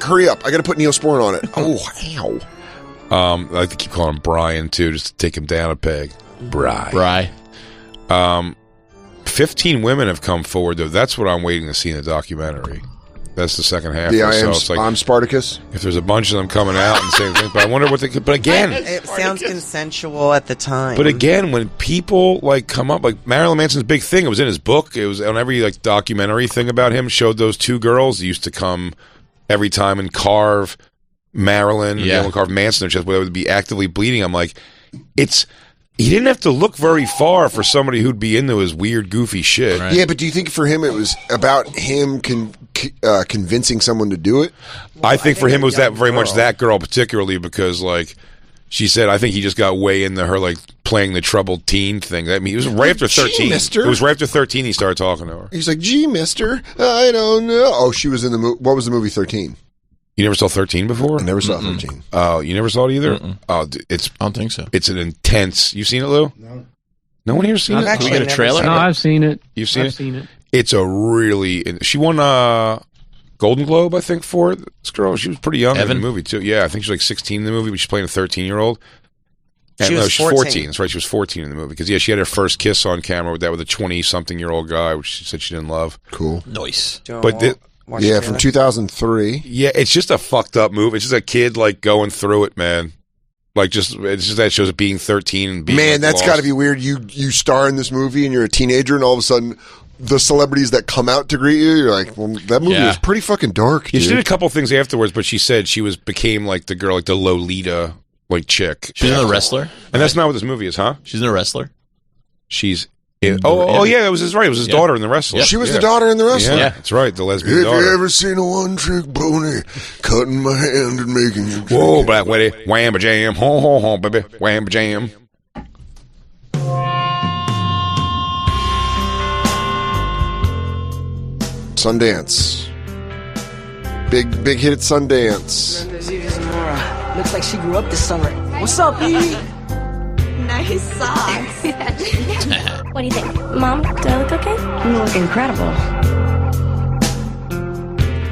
hurry up. I got to put Neosporin on it. Oh, ow. I like to keep calling him Brian, too, just to take him down a peg. Bry. 15 women have come forward, though. That's what I'm waiting to see in the documentary. That's the second half. I'm Spartacus. If there's a bunch of them coming out and saying things, but I wonder what they could. But again, it sounds consensual at the time. But again, when people like come up, like Marilyn Manson's big thing, it was in his book. It was on every like documentary thing about him. Showed those two girls. He used to come every time and carve Marilyn. Yeah, and carve Manson. Just where they would be actively bleeding. I'm like, he didn't have to look very far for somebody who'd be into his weird, goofy shit. Right. Yeah, but do you think for him it was about him convincing someone to do it? Well, I think for him it was that very much that girl particularly because, like, she said, I think he just got way into her, like, playing the troubled teen thing. I mean, it was right after 13. Mister. It was right after 13 he started talking to her. He's like, gee, mister, I don't know. Oh, she was in the movie. What was the movie 13? You never saw 13 before? I never saw 13. Oh, you never saw it either? Oh, I don't think so. It's an intense. You've seen it, Lou? No. No one here seen it? Can we get a trailer? No, I've seen it. You've seen it? I've seen it. It's a really... She won Golden Globe, I think, for it. This girl, she was pretty young in the movie, too. Yeah, I think she was like 16 in the movie, but she's playing a 13-year-old. She was 14. That's right, she was 14 in the movie. Because, yeah, she had her first kiss on camera with a 20-something-year-old guy, which she said she didn't love. Cool. Nice. But... Yeah, from 2003. Yeah, it's just a fucked up movie. It's just a kid like going through it, man. Like it's just that shows it being 13 and being man, like, that's got to be weird. You star in this movie and you're a teenager, and all of a sudden, the celebrities that come out to greet you, you're like, well, that movie was pretty fucking dark. Dude. She did a couple things afterwards, but she said she became like the girl, like the Lolita like chick. She's in The Wrestler, and that's not what this movie is, huh? She's in The Wrestler. She's. Oh yeah, it was his right. It was his daughter in The Wrestler. Yep. She was the daughter in The Wrestler. Yeah, that's right. The lesbian daughter. Have you ever seen a one-trick pony cutting my hand and making you? Whoa, black lady, wham jam, ho ho ho, baby, wham jam. Sundance, big hit at Sundance. Looks like she grew up this summer. What's up, E? Nice socks. What do you think? Mom, do I look okay? You look incredible.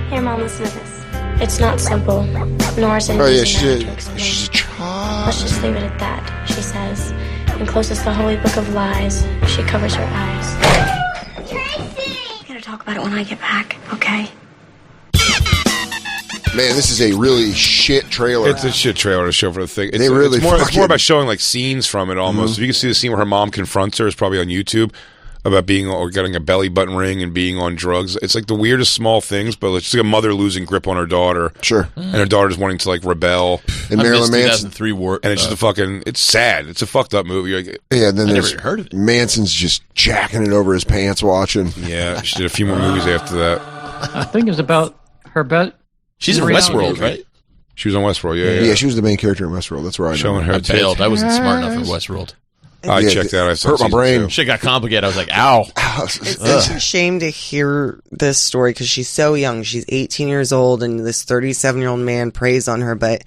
Here, Mom, listen to this. It's not simple, nor is it an easy matter to explain. She's a child. Let's just leave it at that. She says, encloses the holy book of lies. She covers her eyes. Tracy! We gotta talk about it when I get back, okay? Man, this is a really shit trailer. It's a shit trailer to show for the thing. It's more about showing like scenes from it almost. If you can see the scene where her mom confronts her, it's probably on YouTube, about being or getting a belly button ring and being on drugs. It's like the weirdest small things, but it's just like a mother losing grip on her daughter. Sure. And her daughter just wanting to like rebel. And Marilyn Manson. 2003 and it's just a fucking, it's sad. It's a fucked up movie. Like, yeah, and then I never heard of it. Manson's just jacking it over his pants watching. Yeah, she did a few more movies after that. I think it's about her bet. She's in Westworld, right? She was on Westworld, yeah. Yeah, she was the main character in Westworld. That's where I know. Showing her. I bailed. I wasn't smart enough for Westworld. I checked out. I hurt my brain. Shit got complicated. I was like, ow. It's such a shame to hear this story because she's so young. She's 18 years old, and this 37-year-old man preys on her. But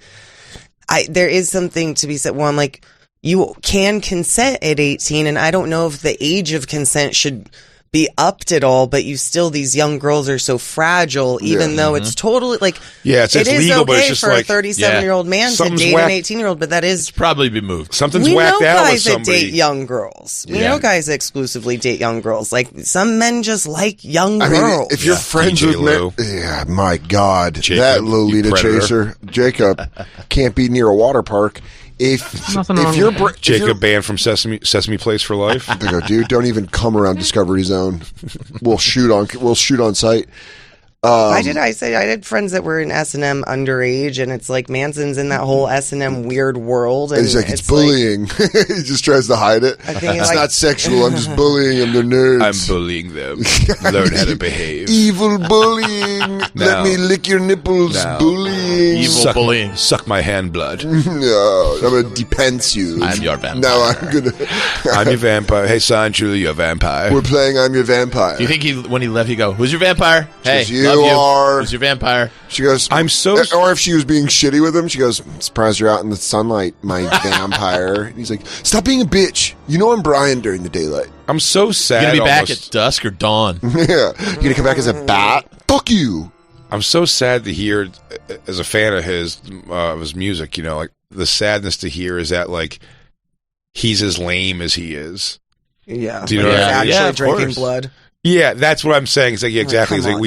there is something to be said. One, like, you can consent at 18, and I don't know if the age of consent should be upped at all, but these young girls are so fragile, even though it's totally like, it's it is legal, okay but it's just for like a 37-year-old man to date an 18-year-old, but that is probably be moved. Something's whacked out with somebody. We know guys that date young girls. We know guys that exclusively date young girls. Like, some men just like young girls. Mean, if you're friends with my God, that Lolita chaser, Jacob, can't be near a water park. if you're Jacob banned from Sesame Place for life. They go, dude, don't even come around Discovery Zone. We'll shoot on site. I had friends that were in S&M underage, and it's like Manson's in that whole S&M weird world. And he's like, it's bullying. He just tries to hide it. It's not sexual. I'm just bullying them. They're nerds. I'm bullying them. Learn how to behave. Evil bullying. Let me lick your nipples. Bullying. Evil bullying. Suck my hand blood. No, I'm going to depense you. I'm your vampire. No, I'm going to. I'm your vampire. Hey, son, truly, you're a vampire. We're playing I'm Your Vampire. Do you think when he left, he go, who's your vampire? Hey, you are. Who's your vampire? She goes, I'm so. Or if she was being shitty with him, she goes, surprised you're out in the sunlight, my vampire. And he's like, stop being a bitch. You know I'm Brian during the daylight. I'm so sad. You're gonna be back at dusk or dawn. Yeah. You're gonna come back as a bat? Fuck you. I'm so sad to hear, as a fan of his music, like the sadness to hear is that like he's as lame as he is. Yeah. Do you know what I mean? Actually drinking blood. Yeah, that's what I'm saying. It's like, exactly. It's like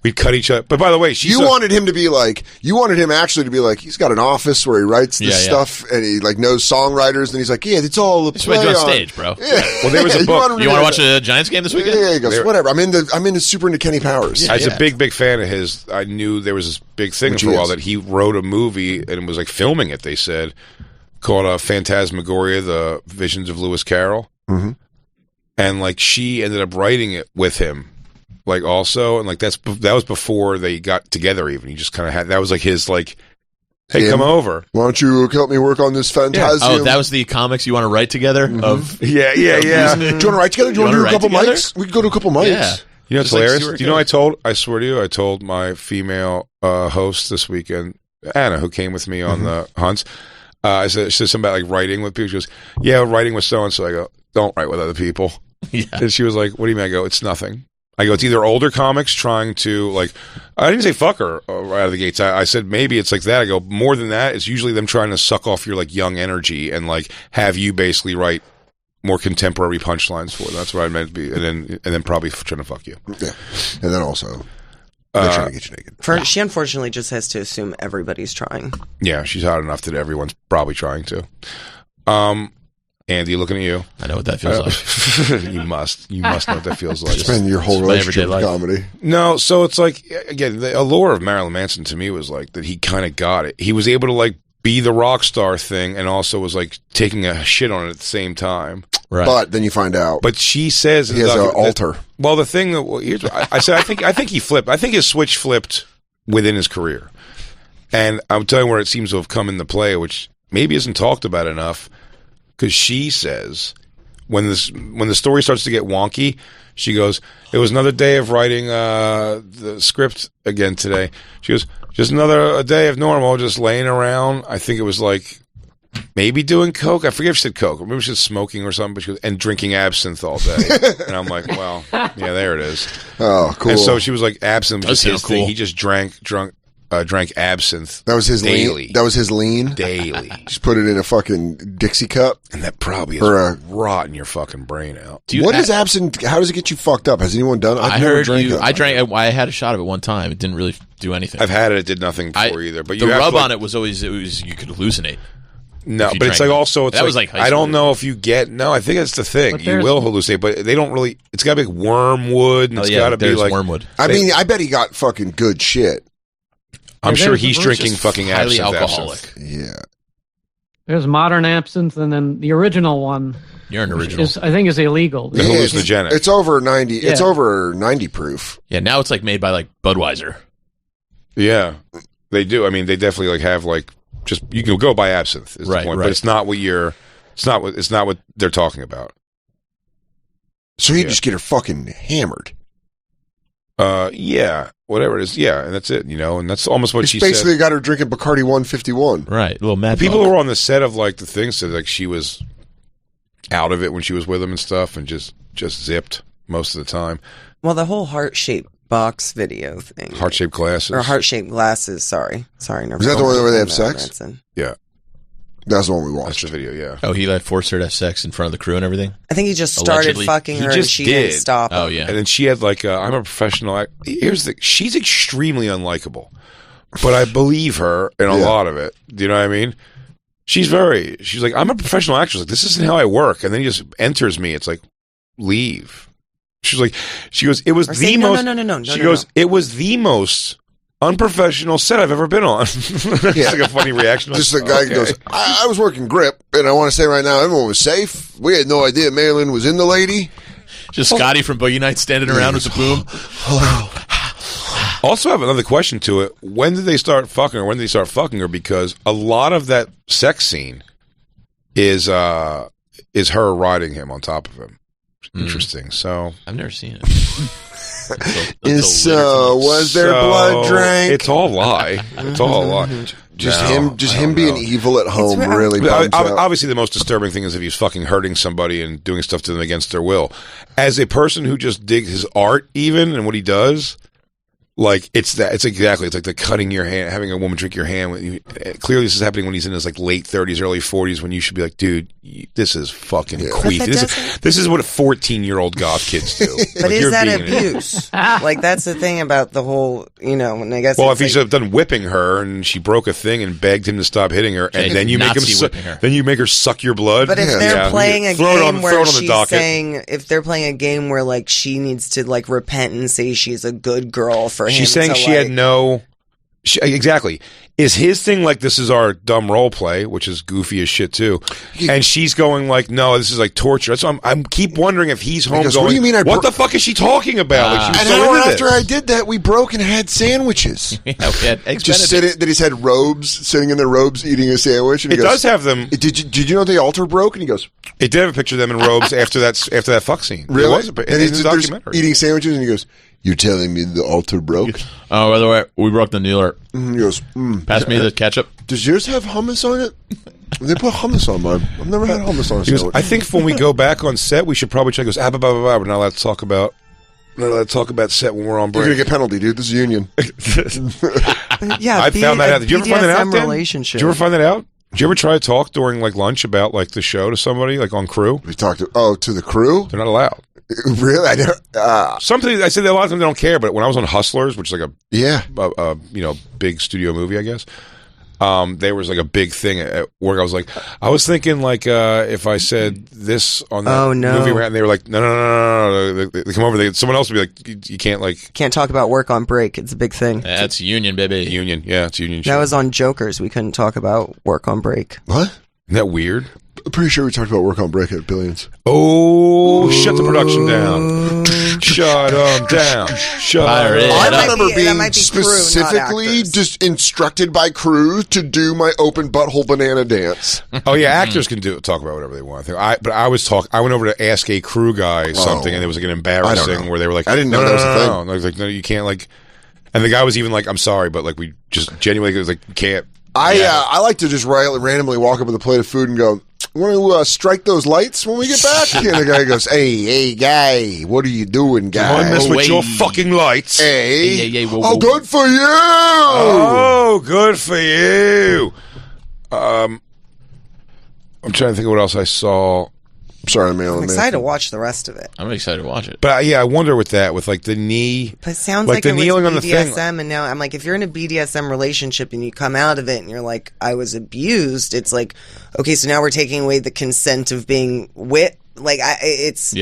we cut each other. But by the way, you wanted him actually to be like, he's got an office where he writes this stuff and he like knows songwriters, and he's like, yeah, it's all the play on stage, bro. Yeah. Well, there was a book. You want to watch a Giants game this weekend? Yeah, he goes, whatever. I'm super into Kenny Powers. As a big fan of his, I knew there was this big thing for a while that he wrote a movie and was like filming it. They said called Phantasmagoria: The Visions of Lewis Carroll. Mm-hmm. And like she ended up writing it with him, like also, and like that was before they got together. Even he just kind of had that was like his like, hey, come over. Why don't you help me work on this Phantasm? Oh, that was the comics you want to write together. Mm-hmm. Of yeah. Do you want to write together? Do you want to do a couple mics? We could go to a couple mics. Yeah. You know, it's hilarious. Do you know? I swear to you, I told my female host this weekend, Anna, who came with me on the hunts. She said something about like writing with people. She goes, "Yeah, writing with so and so." I go, "Don't write with other people." Yeah. And she was like, what do you mean? I go, it's nothing. I go, it's either older comics trying to, like, I didn't say fuck her right out of the gates. I said, maybe it's like that. I go, more than that, it's usually them trying to suck off your, like, young energy and, like, have you basically write more contemporary punchlines for them. That's what I meant to be. And then probably trying to fuck you. Yeah. And then also, they're trying to get you naked. She unfortunately just has to assume everybody's trying. Yeah, she's hot enough that everyone's probably trying to. Andy, looking at you. I know what that feels like. You must know what that feels like. It's been your whole relationship with comedy. No, so it's like, again, the allure of Marilyn Manson to me was like that he kind of got it. He was able to like be the rock star thing and also was like taking a shit on it at the same time. Right. But then you find out. But she says he has an altar. Well, the thing that here's what I said. I think he flipped. I think his switch flipped within his career, and I'm telling you where it seems to have come into play, which maybe isn't talked about enough. Because she says, when the story starts to get wonky, she goes, it was another day of writing the script again today. She goes, just a day of normal, just laying around. I think it was like maybe doing coke. I forget if she said coke. Or maybe she was smoking or something. But she goes, and drinking absinthe all day. And I'm like, well, yeah, there it is. Oh, cool. And so she was like, absinthe was his thing. Cool. He just drank absinthe. That was his daily. lean. That was his lean. Daily. Just put it in a fucking Dixie cup, and that probably is rotting your fucking brain out. What is absinthe? How does it get you fucked up? Has anyone done it? I heard you. I drank. I had a shot of it one time. It didn't really do anything. I've had it. It did nothing for either. But the rub on it was always you could hallucinate. No, but it's like also it's that like, was like I don't know if you get. No, I think that's the thing. You will hallucinate, but they don't really. It's got to be like wormwood, and it's got to be like wormwood. I mean, I bet he got fucking good shit. I'm sure he's drinking fucking highly absinthe. Alcoholic. Yeah. There's modern absinthe, and then the original one. You're an original. I think is illegal. The hallucinogenic. It's over 90. Yeah. It's over 90 proof. Yeah. Now it's like made by like Budweiser. Yeah, they do. I mean, they definitely like have like just you can go buy absinthe. Is the point, but it's not what you're. It's not what they're talking about. So you just get her fucking hammered. Yeah, whatever it is, yeah, and that's it, and that's almost what she basically said. Got her drinking Bacardi 151. Right, a little mad. People who were on the set of like the thing said like she was out of it when she was with him and stuff, and just zipped most of the time. Well, the whole heart-shaped box video thing. Heart-shaped glasses. Or heart-shaped glasses, sorry. Is that the one where they have sex? Manson. Yeah. That's the one we watched. That's the video, yeah. Oh, he forced her to have sex in front of the crew and everything? I think he just started fucking her and she didn't stop him. Oh, yeah. And then she had like, I'm a professional. She's extremely unlikable, but I believe her in a lot of it. Do you know what I mean? She's like, I'm a professional actress. Like, this isn't how I work. And then he just enters me. It's like, leave. She goes, it was the most. No. She goes, it was the most unprofessional set I've ever been on. It's like a funny reaction. Just the guy goes, I was working grip, and I want to say right now, everyone was safe. We had no idea Marilyn was in the lady. Just Scotty from Boogie Nights standing around with the boom. Also, I have another question to it. When did they start fucking her? When did they start fucking her? Because a lot of that sex scene is her riding him on top of him. Interesting. So I've never seen it. Was there blood drank? It's all a lie. It's all a lie. Just him being evil at home really bums out. Obviously, the most disturbing thing is if he's fucking hurting somebody and doing stuff to them against their will. As a person who just digs his art, even and what he does, like it's like the cutting your hand, having a woman drink your hand. Clearly, this is happening when he's in his like late 30s, early 40s, when you should be like, dude, this is fucking queef. This is what 14-year-old goth kids do. But is that abuse? Like that's the thing about the whole, and I guess. Well, if he's done whipping her and she broke a thing and begged him to stop hitting her, and then you make her suck your blood. But if they're playing a game where she's saying, if they're playing a game where like she needs to like repent and say she's a good girl for him, she's saying she had no. Exactly. Is his thing like, this is our dumb role play, which is goofy as shit too, and she's going like, no, this is like torture. So I'm keep wondering if he's home going, what do you mean what the fuck is she talking about? Like, she was an hour after I did that, we broke and had sandwiches. We had just that he's had robes, sitting in their robes, eating a sandwich. And he goes, does have them. Did you know the altar broke? And he goes, it did have a picture of them in robes after that fuck scene. Really? It was a documentary. Eating sandwiches, and he goes, you're telling me the altar broke? Oh, by the way, we broke the Neeler. He goes, pass me the ketchup. Does yours have hummus on it? They put hummus on mine. I've never had hummus on a sandwich. I think when we go back on set, we should probably check. Goes, blah, blah, blah, blah. We're not allowed to talk about. We're not allowed to talk about set when we're on break. You're gonna get penalty, dude. This is union. Yeah, I found that out. Did you ever find that out? Relationship. Did you ever find that out? Did you ever try to talk during like lunch about like the show to somebody like on crew? We talked to the crew. They're not allowed. Really? I don't. Something I said that a lot of times they don't care, but when I was on Hustlers, which is like a big studio movie, I guess. There was like a big thing at work. I was thinking like if I said this on the movie, and they were like, no. They come over. Someone else would be like, you can't talk about work on break. It's a big thing. That's union, baby. Union, yeah, it's union. That was on Jokers. We couldn't talk about work on break. What? Isn't that weird? I'm pretty sure we talked about work on break at Billions. Oh, shut the production down. Shut them down. I remember being specifically just instructed by crew to do my open butthole banana dance. Oh yeah, actors can talk about whatever they want. But I went over to ask a crew guy something, and it was like an embarrassing where they were like, I didn't know that was a thing. No. And I was like, no, you can't like. And the guy was even like, I'm sorry, but like we just genuinely was like, can't. I like to just randomly walk up with a plate of food and go, want to strike those lights when we get back? And the guy goes, hey, guy, what are you doing, guy? Don't mess with your fucking lights. Hey. Whoa. Good for you. Oh, good for you. I'm trying to think of what else I saw. I'm sorry, Marilyn. I'm excited to watch the rest of it. I'm excited to watch it. But I wonder with that, with like the knee. But it sounds like the it kneeling was on the BDSM, thing. and now I'm like, if you're in a BDSM relationship and you come out of it and you're like, I was abused, it's like, okay, so now we're taking away the consent of being wit. Like, it's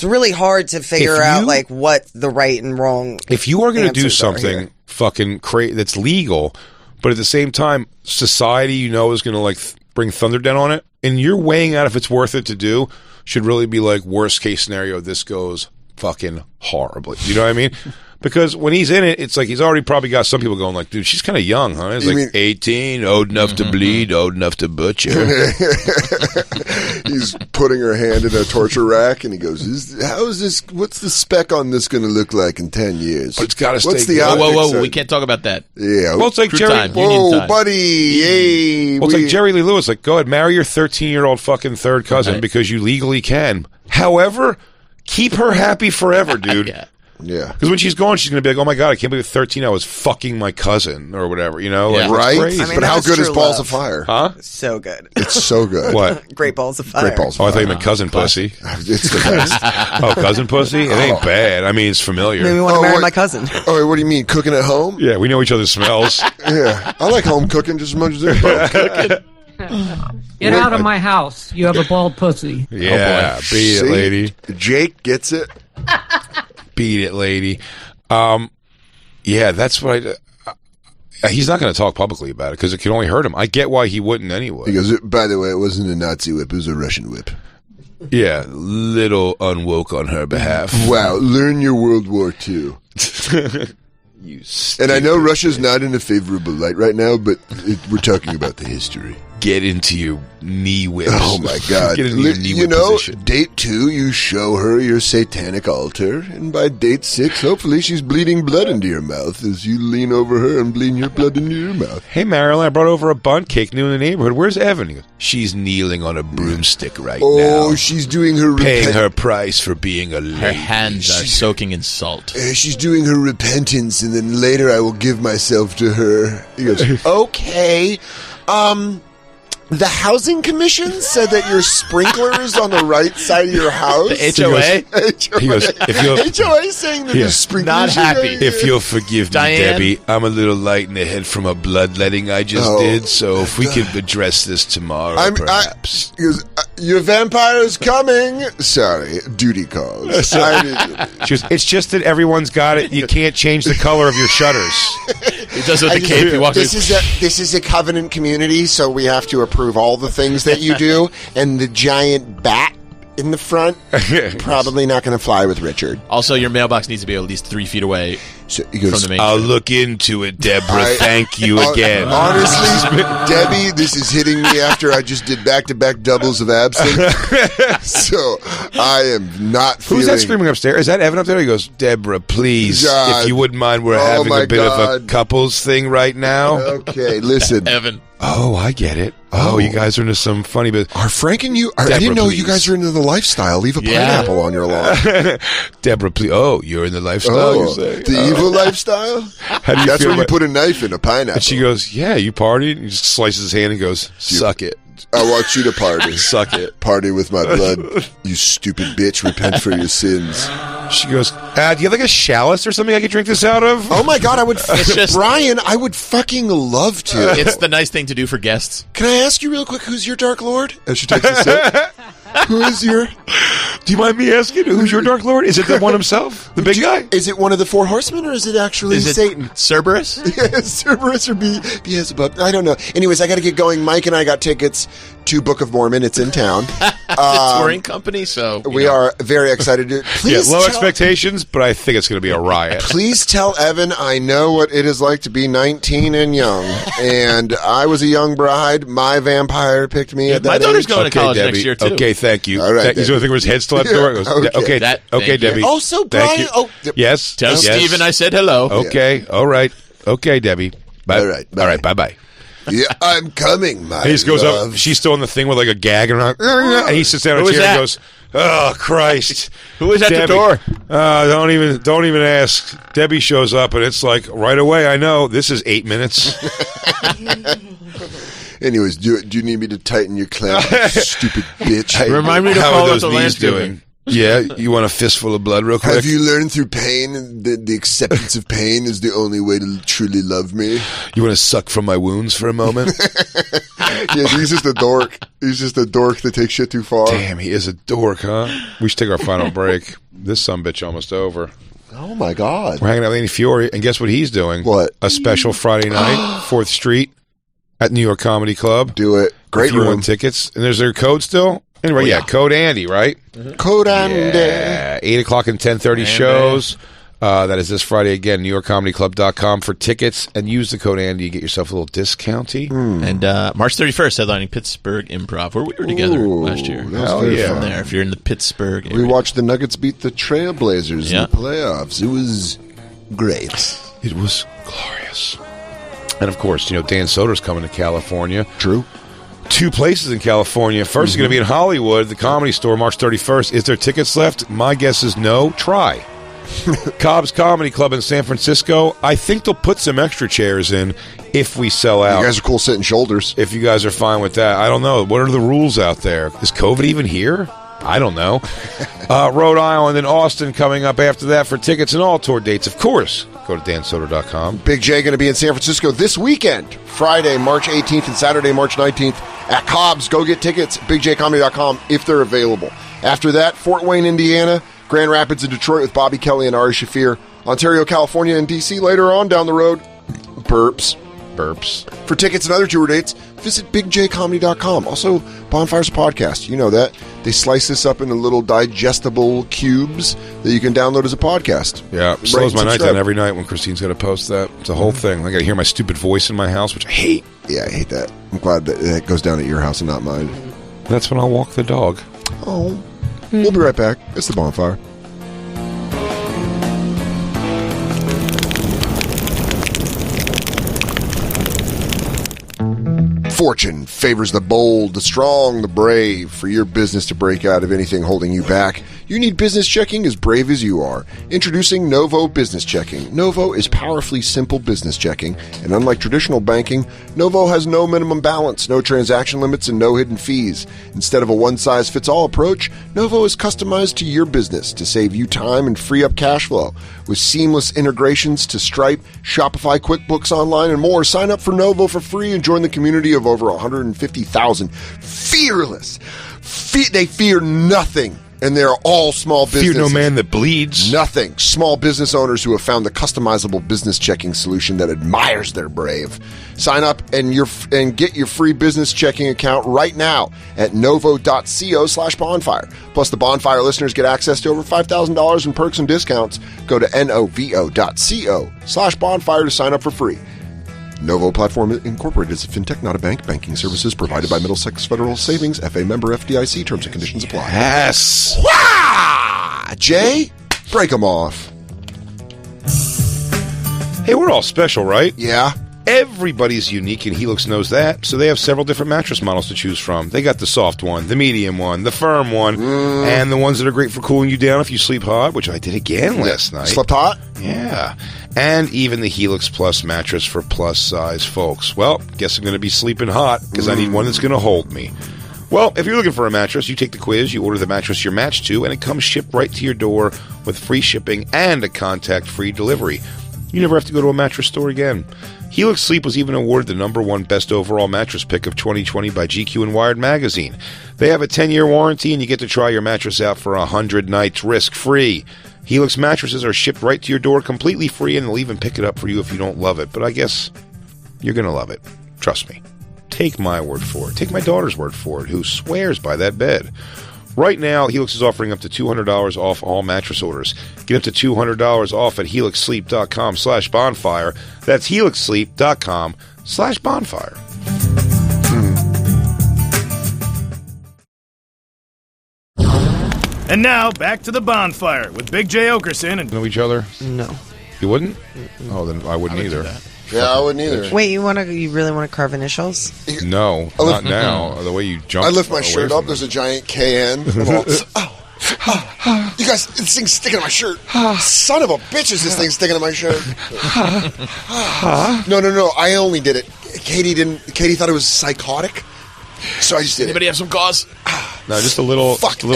really hard to figure out like what the right and wrong. If you are going to do answers are here. something fucking crazy that's legal, but at the same time, society is going to like bring thunder down on it, and you're weighing out if it's worth it to do, should really be like worst case scenario, this goes fucking horribly. You know what I mean? Because when he's in it, it's like he's already probably got some people going like, dude, she's kind of young, huh? He's like 18, old enough to bleed, old enough to butcher. He's putting her hand in a torture rack, and he goes, how is this, what's the spec on this going to look like in 10 years? But it's got to stay. What's the Whoa, we can't talk about that. Yeah. Well, it's like Jerry. Whoa, buddy. Hey. Well, it's like Jerry Lee Lewis. Like, go ahead, marry your 13-year-old fucking third cousin because you legally can. However, keep her happy forever, dude. Yeah. Because when she's gone, she's going to be like, oh my God, I can't believe at 13 I was fucking my cousin or whatever, you know? Like, right? Crazy. I mean, but how good is Balls love. of Fire? Huh? So good. It's so good. What? Great Balls of Fire. Great Balls of Fire. I thought you meant cousin pussy. It's the best. Oh, cousin pussy? It ain't bad. I mean, it's familiar. Made me want to marry my cousin. Oh, wait, what do you mean? Cooking at home? Yeah, we know each other's smells. Yeah. I like home cooking just as much as anybody. Get out of my house. You have a bald pussy. Yeah, beat it, lady. Jake gets it. Beat it, lady. Yeah, that's what he's not going to talk publicly about it because it can only hurt him. I get why he wouldn't anyway. He goes, by the way, it wasn't a Nazi whip, it was a Russian whip. Yeah, little unwoke on her behalf. Wow, learn your World War II. You and I know Russia's not in a favorable light right now, but we're talking about the history. Get into your knee whip. Oh my God! Get into your knee whip position. Date 2, you show her your satanic altar, and by date 6, hopefully she's bleeding blood into your mouth as you lean over her and bleed your blood into your mouth. Hey Marilyn, I brought over a bun cake new in the neighborhood. Where's Evan? He goes, she's kneeling on a broomstick right now. Oh, she's doing her paying her price for being a lady. Her hands are soaking in salt. She's doing her repentance, and then later I will give myself to her. He goes, okay. The housing commission said that your sprinklers on the right side of your house. The HOA? He goes, HOA saying that the sprinklers not happy. If you'll forgive Diane? me, Debbie, I'm a little light in the head from a bloodletting I just did, so if we could address this tomorrow, perhaps. He goes, your vampire's coming. Sorry, duty calls. She goes, it's just that everyone's got it. You can't change the color of your shutters. He does it with the cape. He walks this is a covenant community, so we have to approve all the things that you do, and the giant bat in the front probably not going to fly with Richard. Also, your mailbox needs to be at least 3 feet away from the main I'll look into it, Deborah. Thank you again. Honestly, Debbie, this is hitting me after I just did back-to-back doubles of absinthe. So I am not feeling... Who's that screaming upstairs? Is that Evan up there? He goes, Deborah, please, if you wouldn't mind, we're having a bit of a couples thing right now. Okay, listen. Evan. Oh, I get it. Oh, you guys are into some funny bit. Are Frank and you... I didn't know you guys are into the lifestyle. Leave a pineapple on your lawn. Deborah, please. Oh, you're in the lifestyle, you say? The evil lifestyle? How do you That's feel where you put a knife in a pineapple. And she goes, yeah, you partied? And he just slices his hand and goes, suck it. I want you to party. Suck it. Party with my blood, you stupid bitch. Repent for your sins. She goes, do you have like a chalice or something I could drink this out of? Oh my God, I would... Brian, I would fucking love to. It's the nice thing to do for guests. Can I ask you real quick, who's your Dark Lord? As she takes a sip. Who is your... Do you mind me asking, who's your Dark Lord? Is it the one himself? The big guy? Is it one of the 4 horsemen, or is it actually Satan? Cerberus? Yes, Cerberus or Beelzebub. I don't know. Anyways, I got to get going. Mike and I got tickets to Book of Mormon. It's in town. The touring company, so... We are very excited to... Please low expectations, but I think it's going to be a riot. Please tell Evan I know what it is like to be 19 and young. And I was a young bride. My vampire picked me at that My daughter's age. going to college Debbie. next year, too. Okay, thank you. All right, He's going to think his head still at the door. Okay, Debbie. Also, Brian... Yes. Tell Steven I said hello. Okay, all right. Okay, Debbie. Bye. All right, bye. All right, bye-bye. Yeah, I'm coming, my He just goes love. up. She's still in the thing with like a gag and he sits down in a chair and goes, "Oh Christ, who is at Debbie. the door?" Don't even ask. Debbie shows up and it's like right away. I know this is 8 minutes. Anyways, do you need me to tighten your clamp, stupid bitch? Remind me to How follow are those the knees landscaping. doing? Yeah, you want a fistful of blood real quick? Have you learned through pain that the acceptance of pain is the only way to truly love me? You want to suck from my wounds for a moment? Yeah, he's just a dork. He's just a dork that takes shit too far. Damn, he is a dork, huh? We should take our final break. This sumbitch almost over. Oh my God. We're hanging out with Fiori, and guess what he's doing? What? A special Friday night, 4th Street at New York Comedy Club. Do it. Great if you room. want tickets. And there's their code still? Anyway, yeah, Code Andy, right? Mm-hmm. Code Andy. Yeah, 8 o'clock and 10:30 shows. That is this Friday again, NewYorkComedyClub.com for tickets. And use the code Andy. You get yourself a little discounty. And March 31st, headlining Pittsburgh Improv, where we were together last year. Hell yeah. From there, if you're in the Pittsburgh area. We watched the Nuggets beat the Trailblazers in the playoffs. It was great. It was glorious. And of course, Dan Soder's coming to California. True. 2 places in California. First is going to be in Hollywood, the Comedy Store, March 31st. Is there tickets left? My guess is no. Try. Cobb's Comedy Club in San Francisco. I think they'll put some extra chairs in if we sell out. You guys are cool sitting shoulders. If you guys are fine with that. I don't know. What are the rules out there? Is COVID even here? I don't know. Rhode Island and Austin coming up after that for tickets and all tour dates. Of course, go to dansoder.com. Big J going to be in San Francisco this weekend, Friday, March 18th and Saturday, March 19th At Cobb's, go get tickets at bigjcomedy.com if they're available. After that, Fort Wayne, Indiana, Grand Rapids, and Detroit with Bobby Kelly and Ari Shafir, Ontario, California, and D.C. later on down the road. Burps. For tickets and other tour dates, visit bigjcomedy.com. Also, Bonfire's a podcast. You know that. They slice this up into little digestible cubes that you can download as a podcast. Yeah, slows my night down every night when Christine's got to post that. It's a whole thing. I got to hear my stupid voice in my house, which I hate. Yeah, I hate that. I'm glad that it goes down at your house and not mine. That's when I'll walk the dog. Oh. We'll be right back. It's the Bonfire. Fortune favors the bold, the strong, the brave. For your business to break out of anything holding you back, you need business checking as brave as you are. Introducing Novo Business Checking. Novo is powerfully simple business checking, and unlike traditional banking, Novo has no minimum balance, no transaction limits, and no hidden fees. Instead of a one-size-fits-all approach, Novo is customized to your business to save you time and free up cash flow. With seamless integrations to Stripe, Shopify, QuickBooks Online, and more, sign up for Novo for free and join the community of over 150,000 fearless. They fear nothing, and they're all small businesses. Fear no man that bleeds. Nothing. Small business owners who have found the customizable business checking solution that admires their brave. Sign up and get your free business checking account right now at novo.co/bonfire. Plus, the Bonfire listeners get access to over $5,000 in perks and discounts. Go to novo.co/bonfire to sign up for free. Novo Platform Incorporated is a fintech, not a bank. Banking services provided by Middlesex Federal Savings, FA member FDIC. Terms and conditions apply. Yes. Wah! Jay, break them off. Hey, we're all special, right? Yeah. Everybody's unique, and Helix knows that, so they have several different mattress models to choose from. They got the soft one, the medium one, the firm one, and the ones that are great for cooling you down if you sleep hot, which I did again last night. Slept hot? Yeah. And even the Helix Plus mattress for plus-size folks. Well, guess I'm going to be sleeping hot, because I need one that's going to hold me. Well, if you're looking for a mattress, you take the quiz, you order the mattress you're matched to, and it comes shipped right to your door with free shipping and a contact-free delivery. You never have to go to a mattress store again. Helix Sleep was even awarded the #1 best overall mattress pick of 2020 by GQ and Wired magazine. They have a 10-year warranty, and you get to try your mattress out for 100 nights risk-free. Helix mattresses are shipped right to your door completely free, and they'll even pick it up for you if you don't love it. But I guess you're going to love it. Trust me. Take my word for it. Take my daughter's word for it, who swears by that bed. Right now, Helix is offering up to $200 off all mattress orders. Get up to $200 off at helixsleep.com/bonfire. That's helixsleep.com/bonfire. And now, back to the Bonfire with Big J. Okerson and... Know each other? No. You wouldn't? Oh, then I wouldn't either. Yeah, I wouldn't either. Wait, you really want to carve initials? No, not now. The way you jump. I lift my shirt up. There's a giant KN. You guys, this thing's sticking to my shirt. Son of a bitch, is this thing sticking to my shirt? No. I only did it. Katie didn't. Katie thought it was psychotic, so I just did Anybody have some cause? No, just a little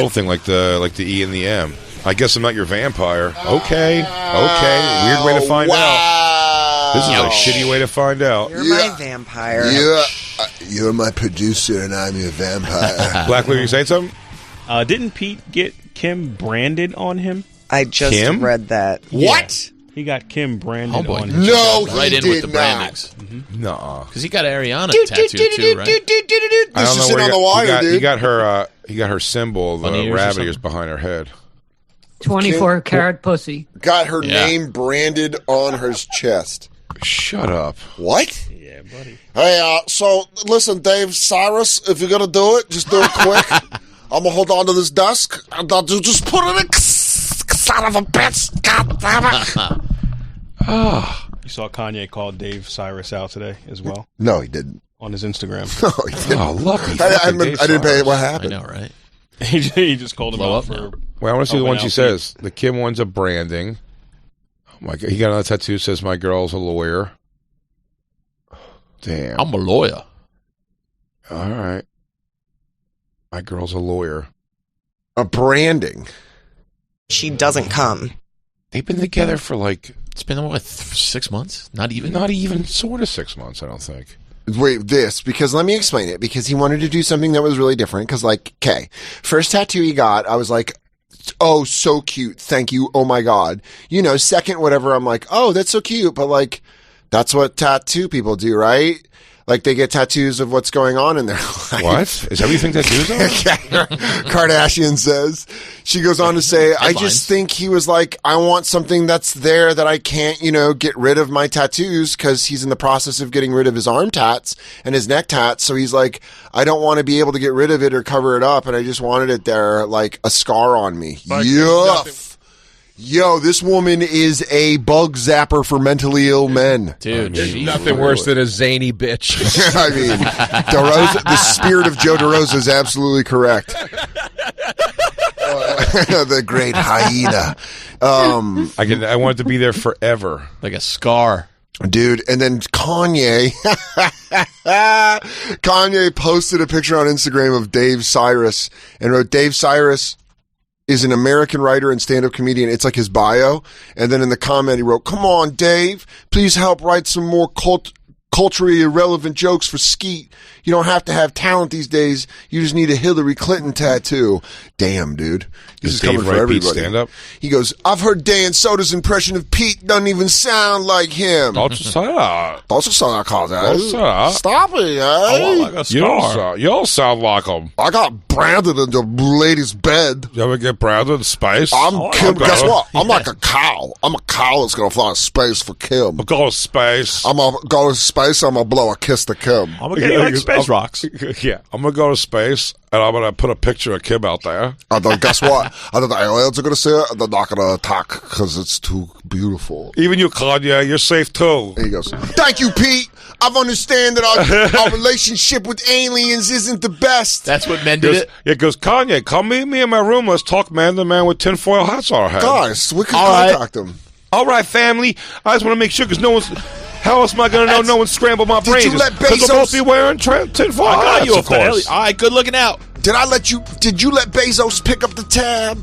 thing like the E and the M. I guess I'm not your vampire. Okay. Weird way to find out. This is a shitty way to find out. You're my vampire. You're my producer, and I'm your vampire. Black Lou, you saying something? Didn't Pete get Kim branded on him? I just read that. What? He got Kim branded on him. No, he right in did with the not. brandings. No, because he got Ariana tattooed too, right? This is on the wire, dude. He got her symbol, the rabbit ears behind her head. 24 karat pussy. Got her name branded on her chest. Shut up. What? Yeah, buddy. Hey, so listen, Dave Cyrus, if you're gonna do it, just do it quick. I'm gonna hold on to this desk and I'll just put it in. Son of a bitch! God damn it! You saw Kanye call Dave Cyrus out today as well? No, he didn't. On his Instagram. No, he didn't. Oh, lucky. I didn't pay what happened. I know, right? He just called him out for. Well, I want to see the one she says. The Kim one's a branding. Oh my God, he got another tattoo that says "My girl's a lawyer." Damn, I'm a lawyer. All right, my girl's a lawyer. A branding. She doesn't come. They've been together for It's been what, 6 months? Not even. Not even sort of 6 months. I don't think. Wait, because let me explain it. Because he wanted to do something that was really different. Because, like, okay, first tattoo he got, I was like, oh, so cute. Thank you. Oh my God. You know, second, whatever, I'm like, oh, that's so cute. But like, that's what tattoo people do, right? Like they get tattoos of what's going on in their life. What? Is that what you think tattoos are? Kardashian says. She goes on to say, I just think he was like, I want something that's there that I can't, you know, get rid of my tattoos because he's in the process of getting rid of his arm tats and his neck tats. So he's like, I don't want to be able to get rid of it or cover it up. And I just wanted it there like a scar on me. Yuck. Yo, this woman is a bug zapper for mentally ill men. Dude, there's nothing worse than a zany bitch. I mean, DeRosa, the spirit of Joe DeRosa is absolutely correct. The great hyena. I want it to be there forever. Like a scar. Dude, and then Kanye posted a picture on Instagram of Dave Cyrus and wrote, Dave Cyrus is an American writer and stand-up comedian. It's like his bio. And then in the comment, he wrote, come on, Dave, please help write some more culturally irrelevant jokes for Skeet. You don't have to have talent these days. You just need a Hillary Clinton tattoo. Damn, dude. This is coming for everybody. Stand up? He goes, I've heard Dan Soda's impression of Pete doesn't even sound like him. Don't you say that. Don't you say that, cause Don't say that. Stop it, eh? Like a scar. You don't sound like him. I got branded in the lady's bed. You ever get branded in space? Guess what? I'm like a cow. I'm a cow that's going to fly to space for Kim. I'm going to space. I'm going to go to space. I'm going to blow a kiss to Kim. I'm going to get you like space rocks. Yeah, I'm going to go to space, and I'm going to put a picture of Kim out there. And then guess what? I think the aliens are going to see it, and they're not going to attack because it's too beautiful. Even you, Kanye, you're safe too. He goes, thank you, Pete. I've understand that our relationship with aliens isn't the best. That's what men did it? It goes, Kanye, come meet me in my room. Let's talk man to man with tinfoil hats on our head. Guys, we can contact them. All right, family. I just want to make sure because no one's... How else am I going to know no one scrambled my brains? Did you let Bezos... Because I'm supposed to be wearing tinfoil hats, I got you, of course. All right, good looking out. Did you let Bezos pick up the tab?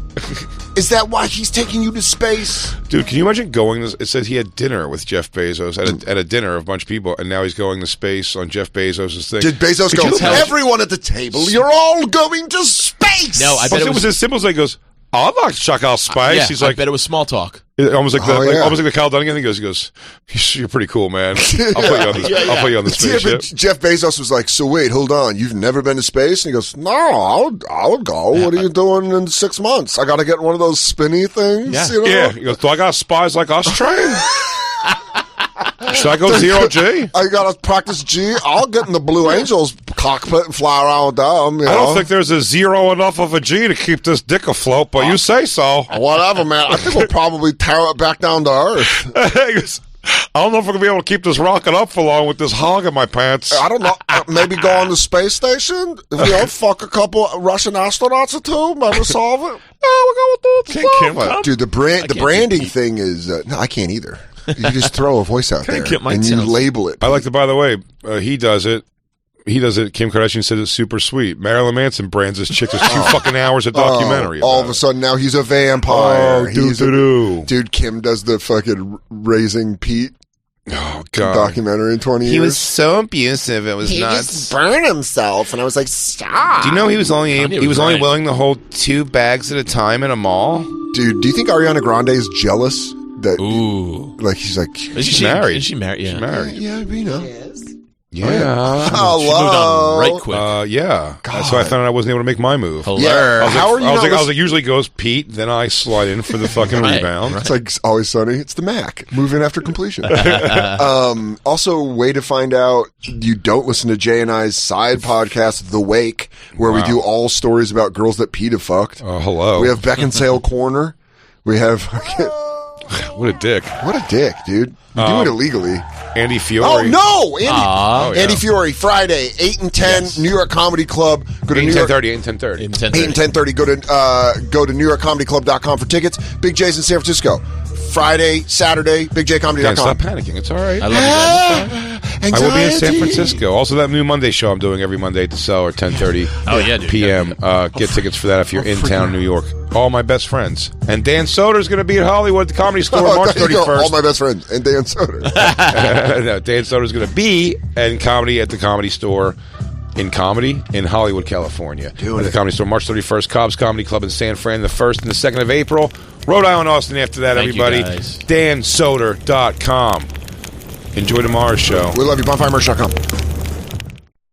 Is that why he's taking you to space? Dude, can you imagine going this? It says he had dinner with Jeff Bezos at a dinner of a bunch of people, and now he's going to space on Jeff Bezos' thing. Did Bezos go, everyone at the table, you're all going to space? No, I bet it was as simple as he goes, I'd like to check out space. Yeah, he's like, I bet it was small talk. Almost like the Cal Dunnigan. He goes, you're pretty cool, man. I'll put you on the spaceship. Jeff Bezos was like, so wait, hold on. You've never been to space? And he goes, no, I would go. What are you doing in 6 months? I got to get one of those spinny things. Yeah. You know? Yeah. He goes, do I got spies like us trained? Should I go 0 G? I got to practice G. I'll get in the Blue Angels cockpit and fly around with them. I don't think there's a 0 enough of a G to keep this dick afloat, but you say so. Whatever, man. I think we'll probably tear it back down to Earth. I don't know if we're going to be able to keep this rocket up for long with this hog in my pants. I don't know. Maybe go on the space station? Fuck a couple Russian astronauts or two? Maybe solve it? We'll go with the Dude, the branding thing is... no, I can't either. You just throw a voice out there and you label it. I like to, by the way, he does it. Kim Kardashian said it's super sweet. Marilyn Manson brands this chick. There's 2 fucking hours of documentary. All of a sudden now he's a vampire. Dude, Kim does the fucking Raising Pete documentary in 20 years. He was so abusive. It was nuts. He just burned himself, and I was like, stop. Do you know he was only willing to hold 2 bags at a time in a mall? Dude, do you think Ariana Grande is jealous? Like she's like, she's married. Is she married? Yeah. She's married. Yeah, you know. Yeah. Hello. She moved on right quick. Yeah. That's why I found out I wasn't able to make my move. Yeah. I was like, usually goes Pete, then I slide in for the fucking rebound. It's like Always Sunny. It's the Mac. Move in after completion. Also, way to find out you don't listen to Jay and I's side podcast, The Wake, where we do all stories about girls that Pete have fucked. Oh, hello. We have Beckinsale Corner. We have... What a dick. What a dick, dude. You do it illegally. Andy Fiori. Oh, no! Andy Fiori, Friday, 8 and 10, New York Comedy Club. Go to 8 and 10:30. 8 and 10:30. Go to NewYorkComedyClub.com for tickets. Big J's in San Francisco. Friday, Saturday, BigJComedy.com. Stop panicking. It's all right. I love you guys. I will be in San Francisco. Also, that new Monday show I'm doing every Monday at the Cellar, 10:30 p.m. Get tickets for that if you're in town, New York. All my best friends. And Dan Soder's going to be at Hollywood at the Comedy Store March 31st. All my best friends. And Dan Soder. No, Dan Soder's going to be in comedy at the Comedy Store in Hollywood, California. At the Comedy Store March 31st. Cobb's Comedy Club in San Fran the 1st and the 2nd of April. Rhode Island, Austin after that, everybody. DanSoder.com. Enjoy tomorrow's show. We love you. Bonfiremerch.com.